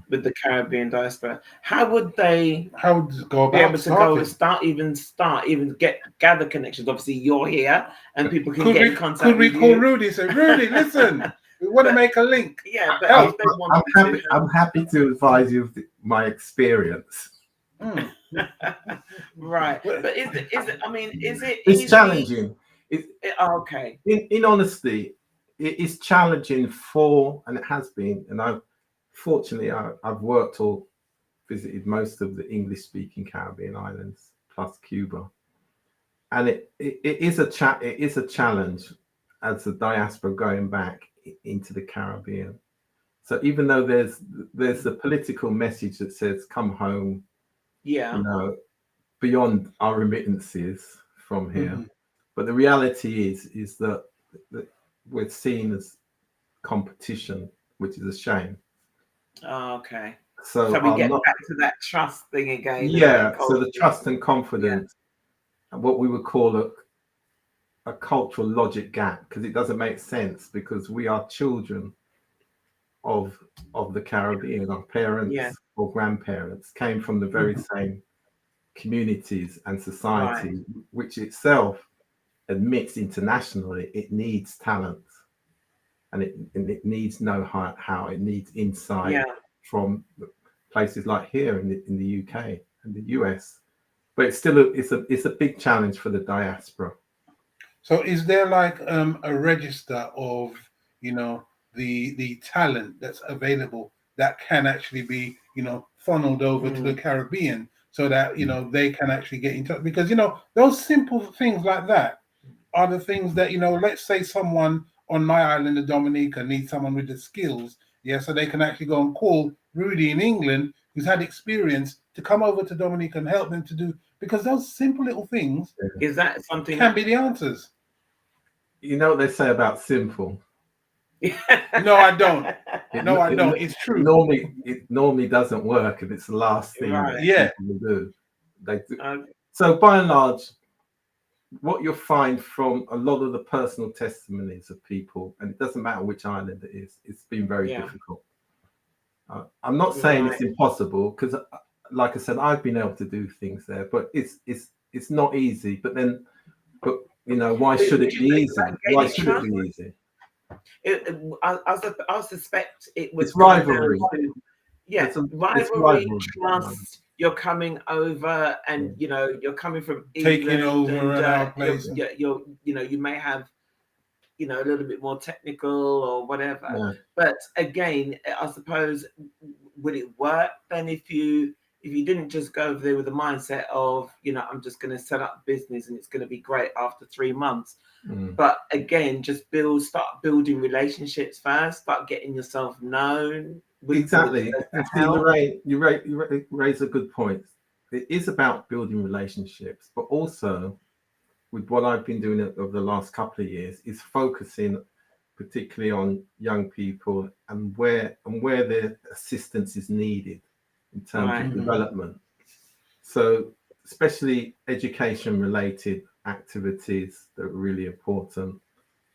with the Caribbean diaspora, how would they go be able to go and start gather connections? Obviously you're here and people can get in contact could we with call you. Rudy, say, Rudy, listen, we want to make a link. But if they want I'm happy to advise you of my experience. Right, but is it? I mean, is it? It's easy? Challenging. Okay. In honesty, it is challenging and it has been. And I've worked or visited most of the English-speaking Caribbean islands plus Cuba, and it is a challenge as the diaspora going back into the Caribbean. So even though there's the political message that says come home, beyond our remittances from here, but the reality is that we're seen as competition, which is a shame. Okay. So we get back to that trust thing again. So the trust and confidence, and what we would call a cultural logic gap, because it doesn't make sense, because we are children of the Caribbean. Our parents or grandparents came from the very same communities and society, which itself admits internationally it needs talent, and it needs know-how, it needs insight from places like here in the UK and the US. But it's still it's a big challenge for the diaspora. So is there like a register of, you know, the talent that's available that can actually be, you know, funneled over to the Caribbean so that, you know, they can actually get in touch? Because, you know, those simple things like that are the things that, you know, let's say someone on my island of Dominica needs someone with the skills, yeah, so they can actually go and call Rudy in England, who's had experience, to come over to Dominica and help them to do, because those simple little things Is that something can be the answers. You know what they say about simple? No, I don't. No, I don't. It's true. It normally doesn't work, and it's the last thing Right. that people do. They do. So by and large, what you'll find from a lot of the personal testimonies of people, and it doesn't matter which island it is, it's been very difficult. I'm not saying it's impossible, because, like I said, I've been able to do things there, but it's not easy. But you know, why should it be easy? Why should it be easy? I suspect it was rivalry. Rivalry, trust. You're coming over, and you know you're coming from taking England, over and, our place. you're you know, you may have, you know, a little bit more technical or whatever. Yeah. But again, I suppose, would it work then if you didn't just go over there with the mindset of, you know, I'm just going to set up business and it's going to be great after 3 months. But again, just start building relationships first, start getting yourself known. Exactly. Lorraine, you raise a good point. It is about building relationships, but also with what I've been doing over the last couple of years is focusing particularly on young people and where their assistance is needed in terms of development. So especially education related activities that are really important,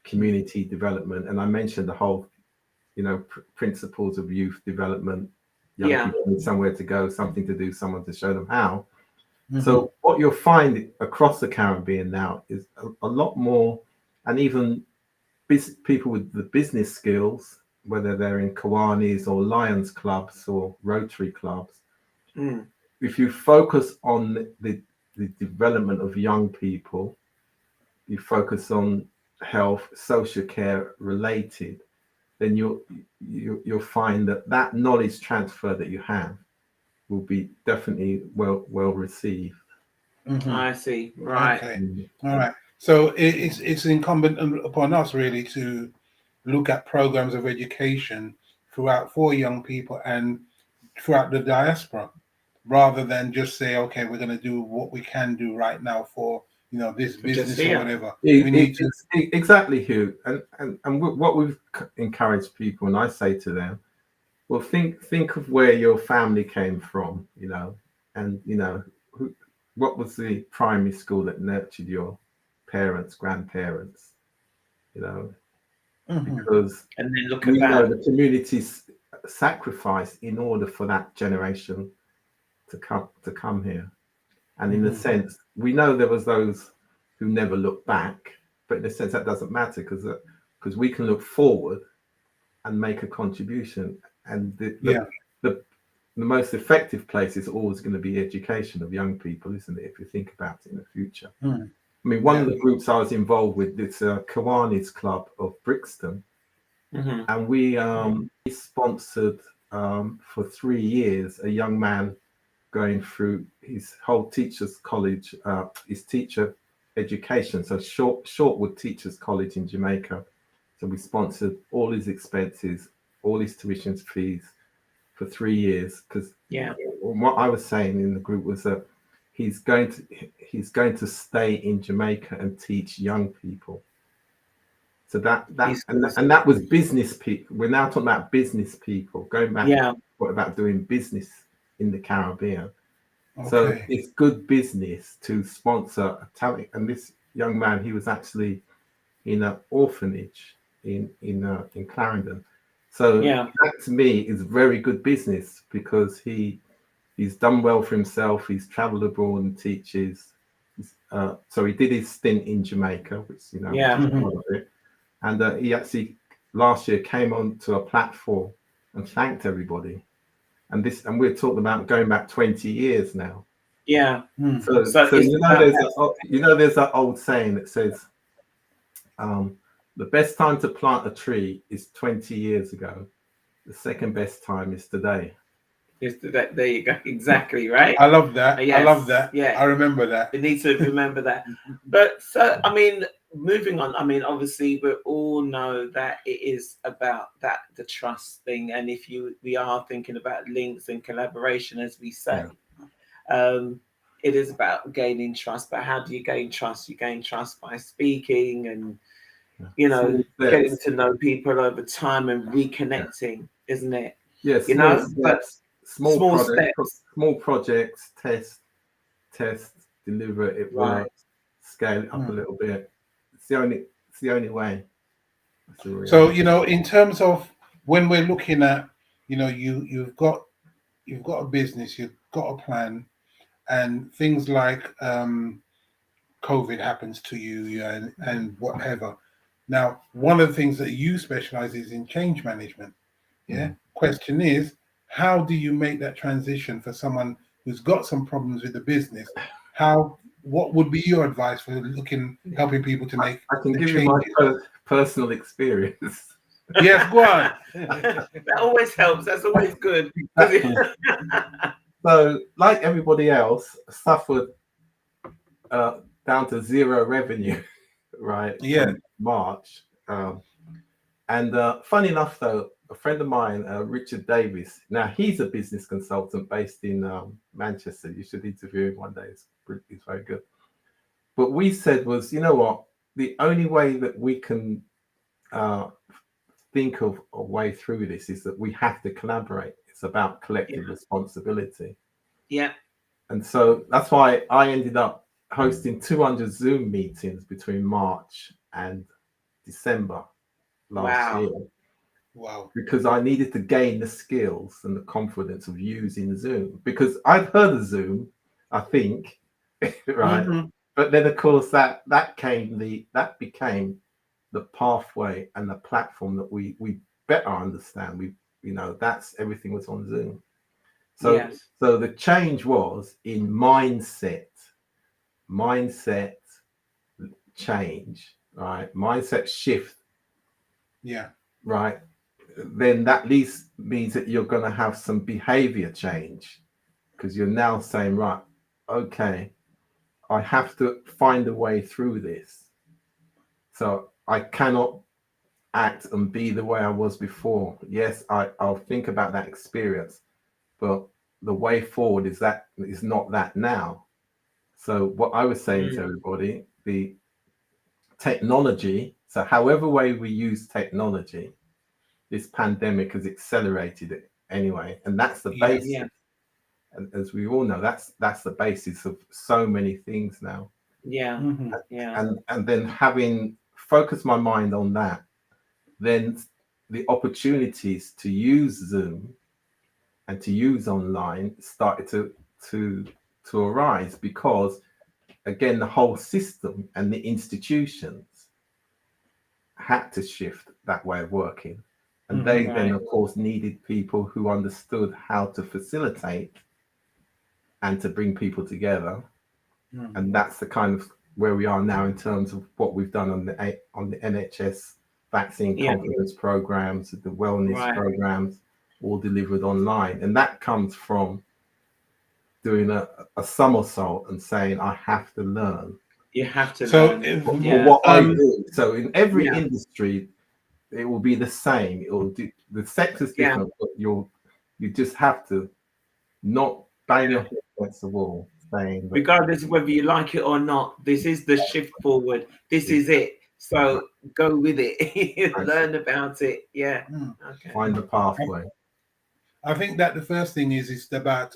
community development. And I mentioned the whole, you know, principles of youth development. Young people need somewhere to go, something to do, someone to show them how. So what you'll find across the Caribbean now is a lot more, and even people with the business skills, whether they're in Kiwanis or Lions clubs or Rotary clubs, if you focus on the development of young people, you focus on health, social care related, then you'll find that knowledge transfer that you have will be definitely well received. I see. Right. Okay. All right. So it's incumbent upon us really to look at programs of education for young people and throughout the diaspora, rather than just say, okay, we're going to do what we can do right now for, you know, this business or whatever. We need to exactly, Hugh. And what we've encouraged people, and I say to them, well, think of where your family came from, you know, and you know what was the primary school that nurtured your parents, grandparents, you know, because and then look at that. Know the community's sacrifice in order for that generation to come here. And in a sense, we know there was those who never looked back, but in a sense that doesn't matter because we can look forward and make a contribution. And the most effective place is always going to be education of young people, isn't it? If you think about it in the future. I mean, one of the groups I was involved with, it's a Kiwanis Club of Brixton, and we sponsored for 3 years a young man going through his whole teacher's college, his teacher education. So Shortwood Teachers College in Jamaica. So we sponsored all his expenses, all his tuition fees for 3 years. Because what I was saying in the group was that he's going to stay in Jamaica and teach young people. So that was business people. We're now talking about business people going back. What about doing business in the Caribbean? So it's good business to sponsor a talent. And this young man, he was actually in an orphanage in Clarendon. So that to me is very good business because he's done well for himself. He's traveled abroad and teaches. So he did his stint in Jamaica, which was part of it. And he actually last year came onto a platform and thanked everybody. And we're talking about going back 20 years now. So there's that old saying that says The best time to plant a tree is 20 years ago. The second best time is today. There you go. Exactly, right? I love that. Yes, I love that. yeah. I remember that. We need to remember that. But so, I mean, moving on, I mean, obviously, we all know that it is about the trust thing. And if we are thinking about links and collaboration, as we say, it is about gaining trust. But how do you gain trust? You gain trust by speaking and, getting to know people over time and reconnecting, isn't it? Yeah, small steps, small projects, test, deliver it, right. works, scale it up a little bit. It's the only way. So, in terms of when we're looking at, you've got a business, you've got a plan, and things like COVID happens to you and whatever. Now, one of the things that you specialize is in change management. Yeah. Question is, how do you make that transition for someone who's got some problems with the business? What would be your advice for helping people to make? I can give you my personal experience. Yes, go on. That always helps. That's always good. So, like everybody else, suffered down to zero revenue, right? Yeah. March. And funny enough, though, a friend of mine, Richard Davis, now he's a business consultant based in Manchester. You should interview him one day. He's very good. But we said was, you know what? The only way that we can think of a way through this is that we have to collaborate. It's about collective responsibility. Yeah. And so that's why I ended up hosting 200 Zoom meetings between March and December last year. Wow. Because I needed to gain the skills and the confidence of using Zoom. Because I'd heard of Zoom, I think, right? Mm-hmm. But then, of course, that became the pathway and the platform that we better understand. That's everything was on Zoom. So so the change was in mindset change, right? Mindset shift. Yeah. Right. Then that at least means that you're going to have some behavior change, because you're now saying, right, okay, I have to find a way through this. So I cannot act and be the way I was before. Yes, I'll think about that experience, but the way forward is not that now. So what I was saying to everybody, the technology, so however way we use technology, this pandemic has accelerated it anyway, and that's the basis. Yeah. And as we all know, that's the basis of so many things now. Yeah. Mm-hmm. And then having focused my mind on that, then the opportunities to use Zoom and to use online started to arise, because again, the whole system and the institutions had to shift that way of working. And they then, of course, needed people who understood how to facilitate and to bring people together. And that's the kind of where we are now in terms of what we've done on the NHS vaccine confidence programs, the wellness programs, all delivered online. And that comes from doing a somersault and saying, I have to learn. You have to learn. What I do. So in every industry, it will be the same. It will do, the sector's different, but you just have to not bang your head against the wall, saying that, regardless of whether you like it or not, this is the shift forward. This is it. So go with it. Learn about it. Yeah. Okay. Find the pathway. I think that the first thing is about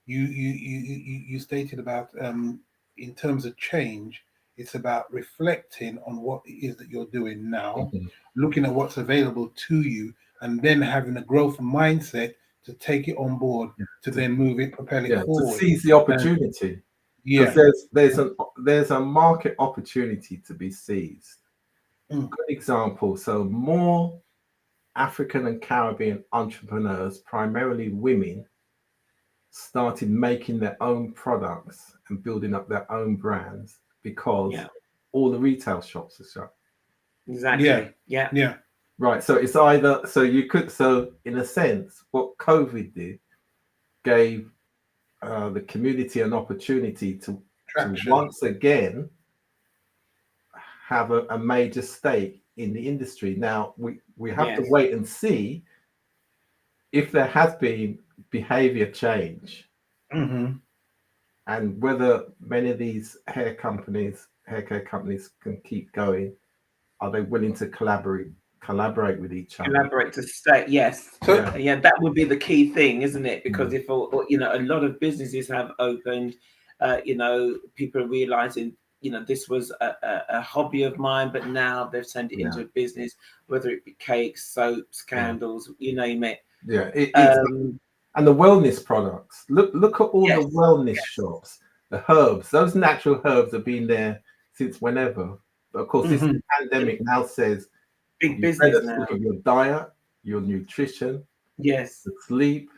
you stated about in terms of change. It's about reflecting on what it is that you're doing now, looking at what's available to you, and then having a growth mindset to take it on board, to then move it, propel it forward. To seize the opportunity. Because there's a market opportunity to be seized. Good example. So more African and Caribbean entrepreneurs, primarily women, started making their own products and building up their own brands, because all the retail shops are shut. Exactly. Yeah. Right. So it's either, so in a sense, what COVID did gave the community an opportunity to once again have a major stake in the industry. Now we have to wait and see if there has been behavior change, and whether many of these hair care companies can keep going. Are they willing to collaborate with each other? Collaborate to stay. Yes. So yeah, that would be the key thing, isn't it? Because if you know, a lot of businesses have opened, you know, people are realizing, you know, this was a hobby of mine, but now they've turned it into a business, whether it be cakes, soaps, candles, you name it. Yeah, and the wellness products. Look at all the wellness shops. The herbs, those natural herbs have been there since whenever. But of course, this pandemic now says big business now. Think of your diet, your nutrition, the sleep,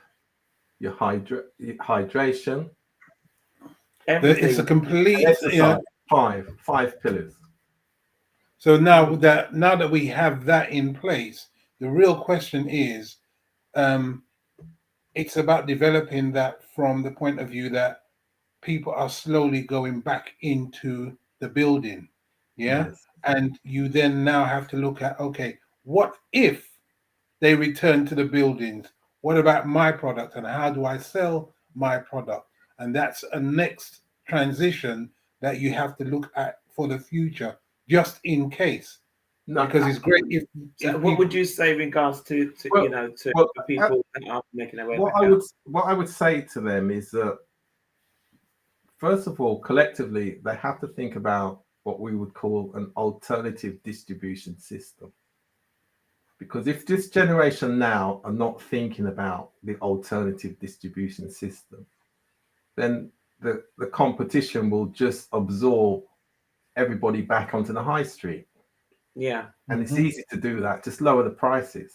your hydration. Everything. It's a complete five pillars. So now that we have that in place, the real question is, it's about developing that from the point of view that people are slowly going back into the building. And you then now have to look at, okay, what if they return to the buildings? What about my product, and how do I sell my product? And that's a next transition that you have to look at for the future, just in case. Because it's great if what would you say in regards to you know, to people that are making their way back out? What I would say to them is that, first of all, collectively, they have to think about what we would call an alternative distribution system. Because if this generation now are not thinking about the alternative distribution system, then the competition will just absorb everybody back onto the high street. And it's easy to do that. Just lower the prices.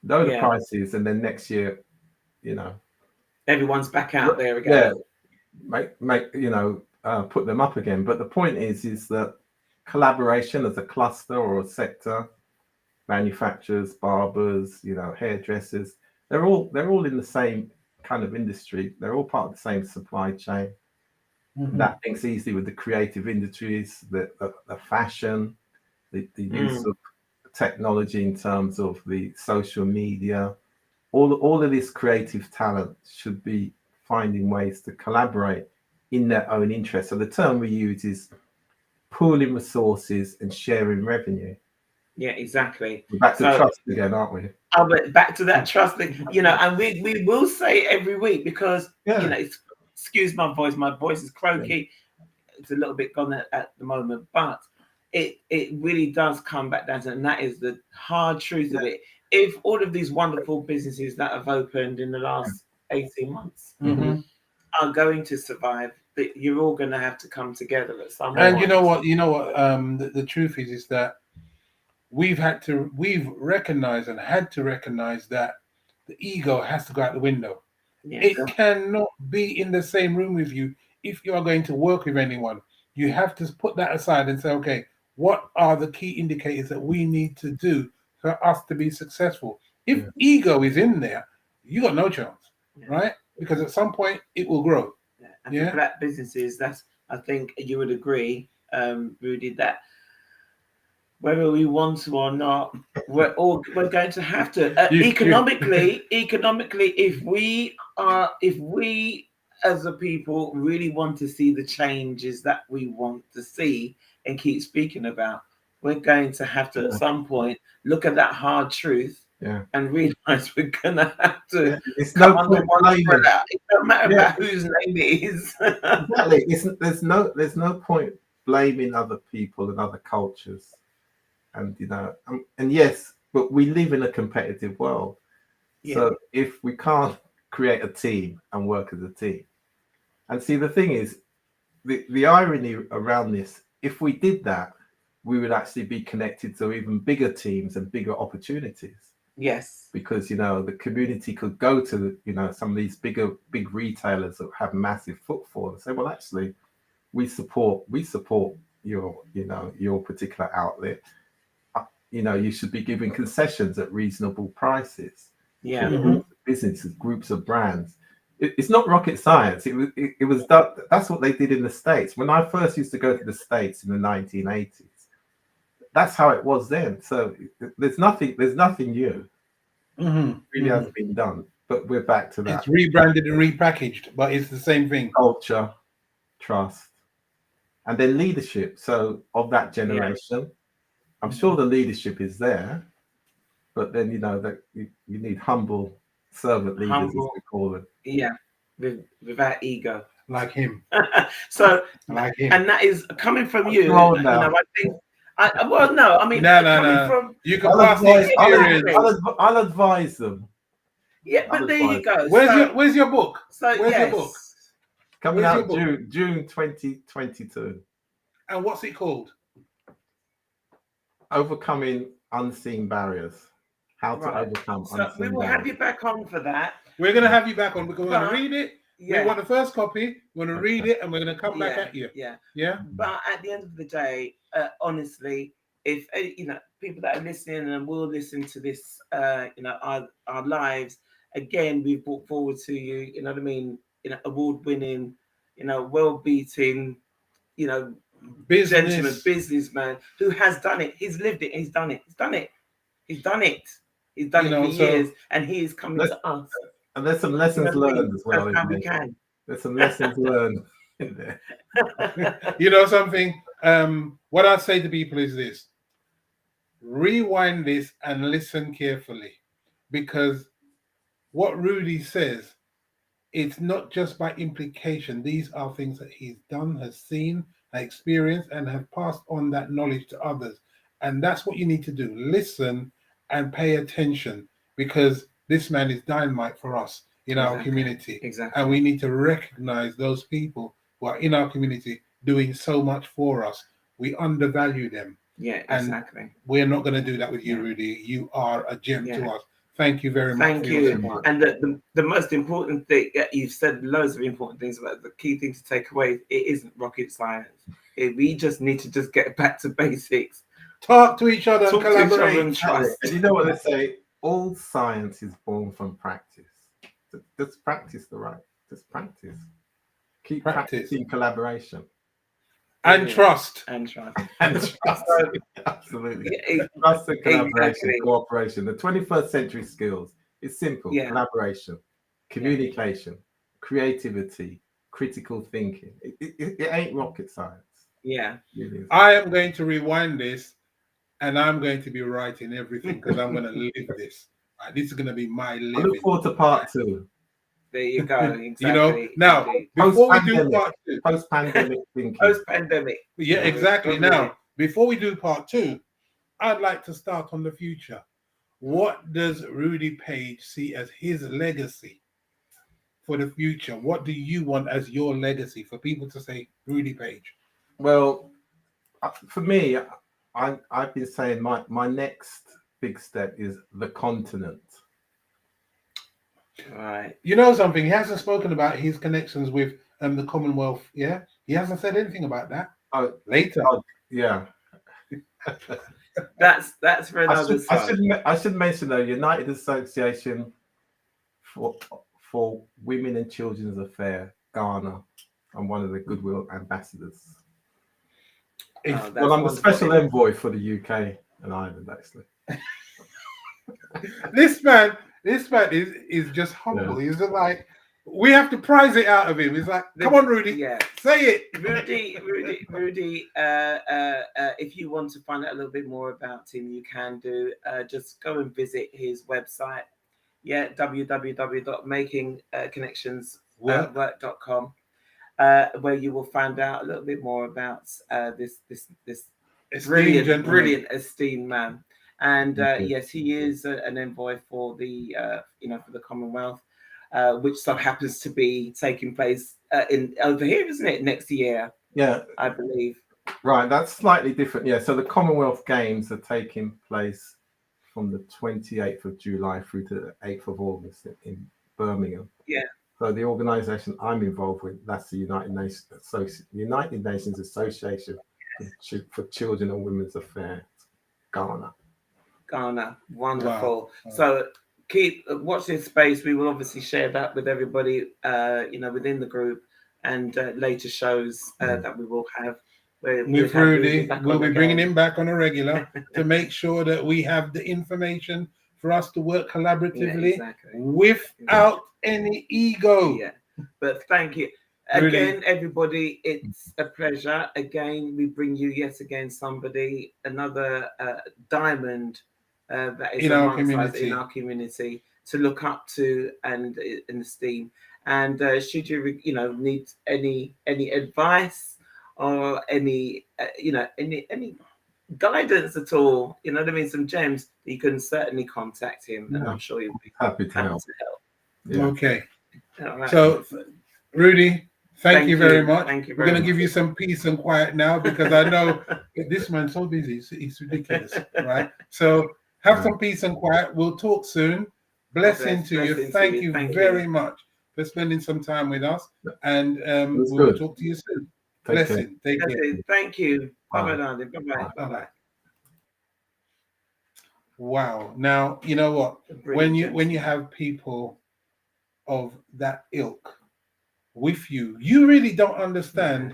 Lower the prices, and then next year, you know, everyone's back out there again. Make you know, put them up again. But the point is that collaboration as a cluster or a sector, manufacturers, barbers, you know, hairdressers, they're all in the same kind of industry. They're all part of the same supply chain. That links easily with the creative industries, the fashion, the use of technology in terms of the social media. All of this creative talent should be finding ways to collaborate in their own interest. So the term we use is pooling resources and sharing revenue. Yeah, exactly. We're back to trust again, aren't we? Oh, but back to that trust thing, you know, and we will say every week, because you know, excuse my voice is croaky. It's a little bit gone at the moment, but it really does come back down to, and that is the hard truth of it. If all of these wonderful businesses that have opened in the last 18 months are going to survive, that you're all going to have to come together at some point. And you know what? The truth is that we've recognized and had to recognize that the ego has to go out the window. It cannot be in the same room with you if you are going to work with anyone. You have to put that aside and say, okay, what are the key indicators that we need to do for us to be successful? If ego is in there, you got no chance, right? Because at some point it will grow. And for black businesses, that's, I think you would agree, Rudy, that whether we want to or not, we're going to have to economically, if we as a people really want to see the changes that we want to see and keep speaking about, we're going to have to at some point look at that hard truth and realize we're gonna have to come under one umbrella. It don't matter about whose name it is. Exactly. There's no point blaming other people and other cultures. And you know, and yes, but we live in a competitive world. So if we can't create a team and work as a team, and see, the thing is, the irony around this, if we did that, we would actually be connected to even bigger teams and bigger opportunities. Yes, because you know, the community could go to, you know, some of these big retailers that have massive footfall and say, well, actually, we support your, you know, your particular outlet. you should be giving concessions at reasonable prices. Yeah. For businesses, groups of brands. It's not rocket science. It was done. That's what they did in the States. When I first used to go to the States in the 1980s, that's how it was then. So there's nothing new. It really hasn't been done. But we're back to that. It's rebranded and repackaged, but it's the same thing. Culture, trust, and then leadership. So of that generation, I'm sure the leadership is there, but then that you need humble servant leaders, as we call them. Yeah, without ego, like him. So, like him, and that is coming from you. I think. Coming from you can pass the experience. I'll advise them. Yeah, but there you go. Where's your book? So where's your book? Coming out June 2022. And what's it called? Overcoming Unseen Barriers. How to overcome unseen barriers. We will have you back on for that. We're going to have you back on because we're going to read it. Yeah. We want the first copy. We're going to read it and we're going to come back at you. Yeah. Yeah. But at the end of the day, honestly, if people that are listening and will listen to this, our lives, again, we've brought forward to you, you know what I mean, award-winning, well-beating, businessman who has done it. He's lived it. He's done it. He's done it for years, and he is coming to us. And there's some lessons learned as well. How we can. There's some lessons learned in there. You know something? What I say to people is this: rewind this and listen carefully, because what Rudy says, it's not just by implication. These are things that he's done, has seen, experienced, and have passed on that knowledge to others. And that's what you need to do. Listen and pay attention, because this man is dynamite for us in our community. Exactly. And we need to recognize those people who are in our community doing so much for us. We undervalue them. Yeah, exactly. And we're not going to do that with you, Rudy. You are a gem to us. Thank you very much. Thank you. And the most important thing, you've said loads of important things, but the key thing to take away, it isn't rocket science. We just need to just get back to basics. Talk to each other, collaborate, and trust. And you know what they say? All science is born from practice. Just practice just practice. Keep practicing collaboration. And trust. And trust. Absolutely. Trust and collaboration, cooperation. The 21st century skills. It's simple. Collaboration, communication, creativity, critical thinking. It ain't rocket science. Yeah. I am going to rewind this, and I'm going to be writing everything because I'm going to live this. This is going to be my living. I look forward to part 2. There you go. Exactly. Now, before we do part 2, post-pandemic thinking. Post-pandemic. Yeah, exactly. Now, before we do part 2, I'd like to start on the future. What does Rudi Page see as his legacy for the future? What do you want as your legacy for people to say, Rudi Page? Well, for me, I've been saying my next big step is the continent. Right. You know something? He hasn't spoken about his connections with the Commonwealth. Yeah, he hasn't said anything about that. Later. Yeah. That's for another. I should mention though, United Association for Women and Children's Affairs, Ghana. I'm one of the Goodwill ambassadors. I'm the special envoy for the UK and Ireland, actually. This man is just humble. He's just like, we have to prize it out of him. He's like, come on, Rudy, say it. Rudy. If you want to find out a little bit more about him, you can do. Just go and visit his website. www.makingconnectionswork.com, where you will find out a little bit more about this brilliant esteemed man. And yes, he is an envoy for the for the Commonwealth, which so happens to be taking place in over here, isn't it? Next year, I believe. Right, that's slightly different. Yeah, so the Commonwealth Games are taking place from the 28th of July through to the 8th of August in Birmingham. Yeah. So the organisation I'm involved with, that's the United Nations Association for Children and Women's Affairs, Ghana. Ghana. Wonderful. Wow. So watch this space. We will obviously share that with everybody, within the group, and later shows that we will have. With Rudy, we'll be bringing him back on a regular to make sure that we have the information for us to work collaboratively without any ego. Yeah, but thank you. Rudy. Again, everybody, it's a pleasure. Again, we bring you yet again another diamond that is in our community to look up to and esteem. And should you need any advice or any any guidance at all, you know what I mean, some gems, you can certainly contact him, and I'm sure he'll be happy to help. Yeah. Okay. All right. So, Rudy, thank you very much. Thank you. We're going to give you some peace and quiet now, because I know this man's so busy. It's ridiculous, right? So have some peace and quiet. We'll talk soon. Blessing to you. Thank you very much for spending some time with us, and we'll talk to you soon. Blessing. Take care. Thank you. Bye-bye, darling. Bye-bye. Bye-bye. Wow. Now, you know what? When you have people of that ilk with you, you really don't understand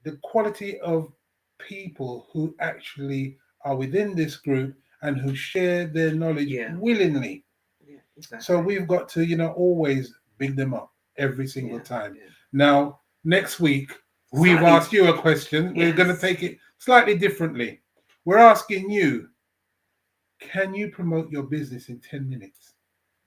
the quality of people who actually are within this group and who share their knowledge willingly. Yeah, exactly. So we've got to, always big them up every single time. Yeah. Now, next week, we've asked you a question. We're going to take it slightly differently. We're asking you, can you promote your business in 10 minutes?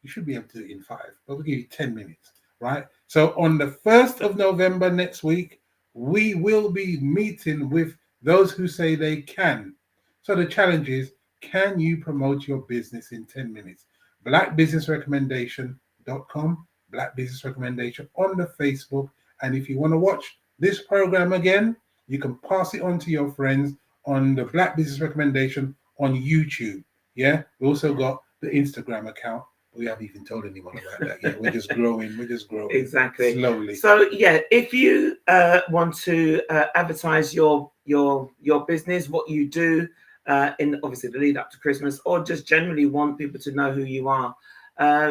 You should be able to do it in 5, but we'll give you 10 minutes, right? So on the 1st of November next week, we will be meeting with those who say they can. So the challenge is, can you promote your business in 10 minutes? blackbusinessrecommendation.com, Black Business Recommendation on the Facebook. And if you want to watch this program again, you can pass it on to your friends on the Black Business Recommendation on YouTube. Yeah, we also got the Instagram account. We haven't even told anyone about that yet. We're just growing. Exactly. Slowly. So if you want to advertise your business, what you do in obviously the lead up to Christmas, or just generally want people to know who you are,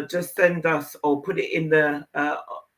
just send us or put it in the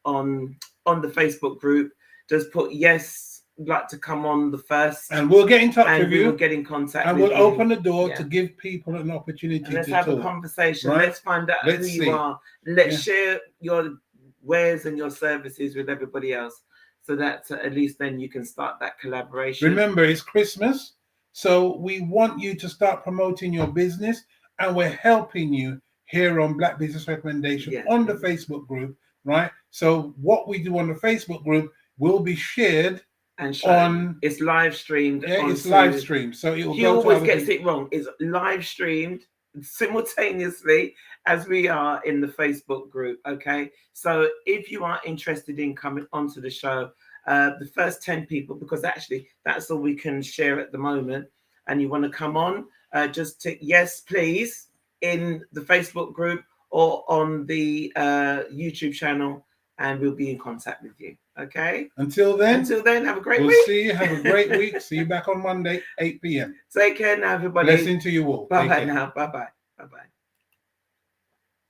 on the Facebook group. Just put yes. Like to come on the 1st, and we'll get in touch with you. We'll get in contact, and we'll open the door to give people an opportunity to have a conversation. Right? Let's find out who you are. Let's share your wares and your services with everybody else, so that at least then you can start that collaboration. Remember, it's Christmas, so we want you to start promoting your business, and we're helping you here on Black Business Recommendation on the Facebook group, right? So what we do on the Facebook group will be shared. And shown. It's live streamed. Yeah, it's live streamed. So it will he always gets it wrong. It's live streamed simultaneously as we are in the Facebook group. Okay. So if you are interested in coming onto the show, the first 10 people, because actually that's all we can share at the moment, and you want to come on, just tick yes, please, in the Facebook group or on the YouTube channel, and we'll be in contact with you. Okay. Until then, have a great week. We'll see you. Have a great week. See you back on Monday, 8 p.m. Take care now, everybody. Blessing to you all. Bye bye now. Bye bye. Bye bye.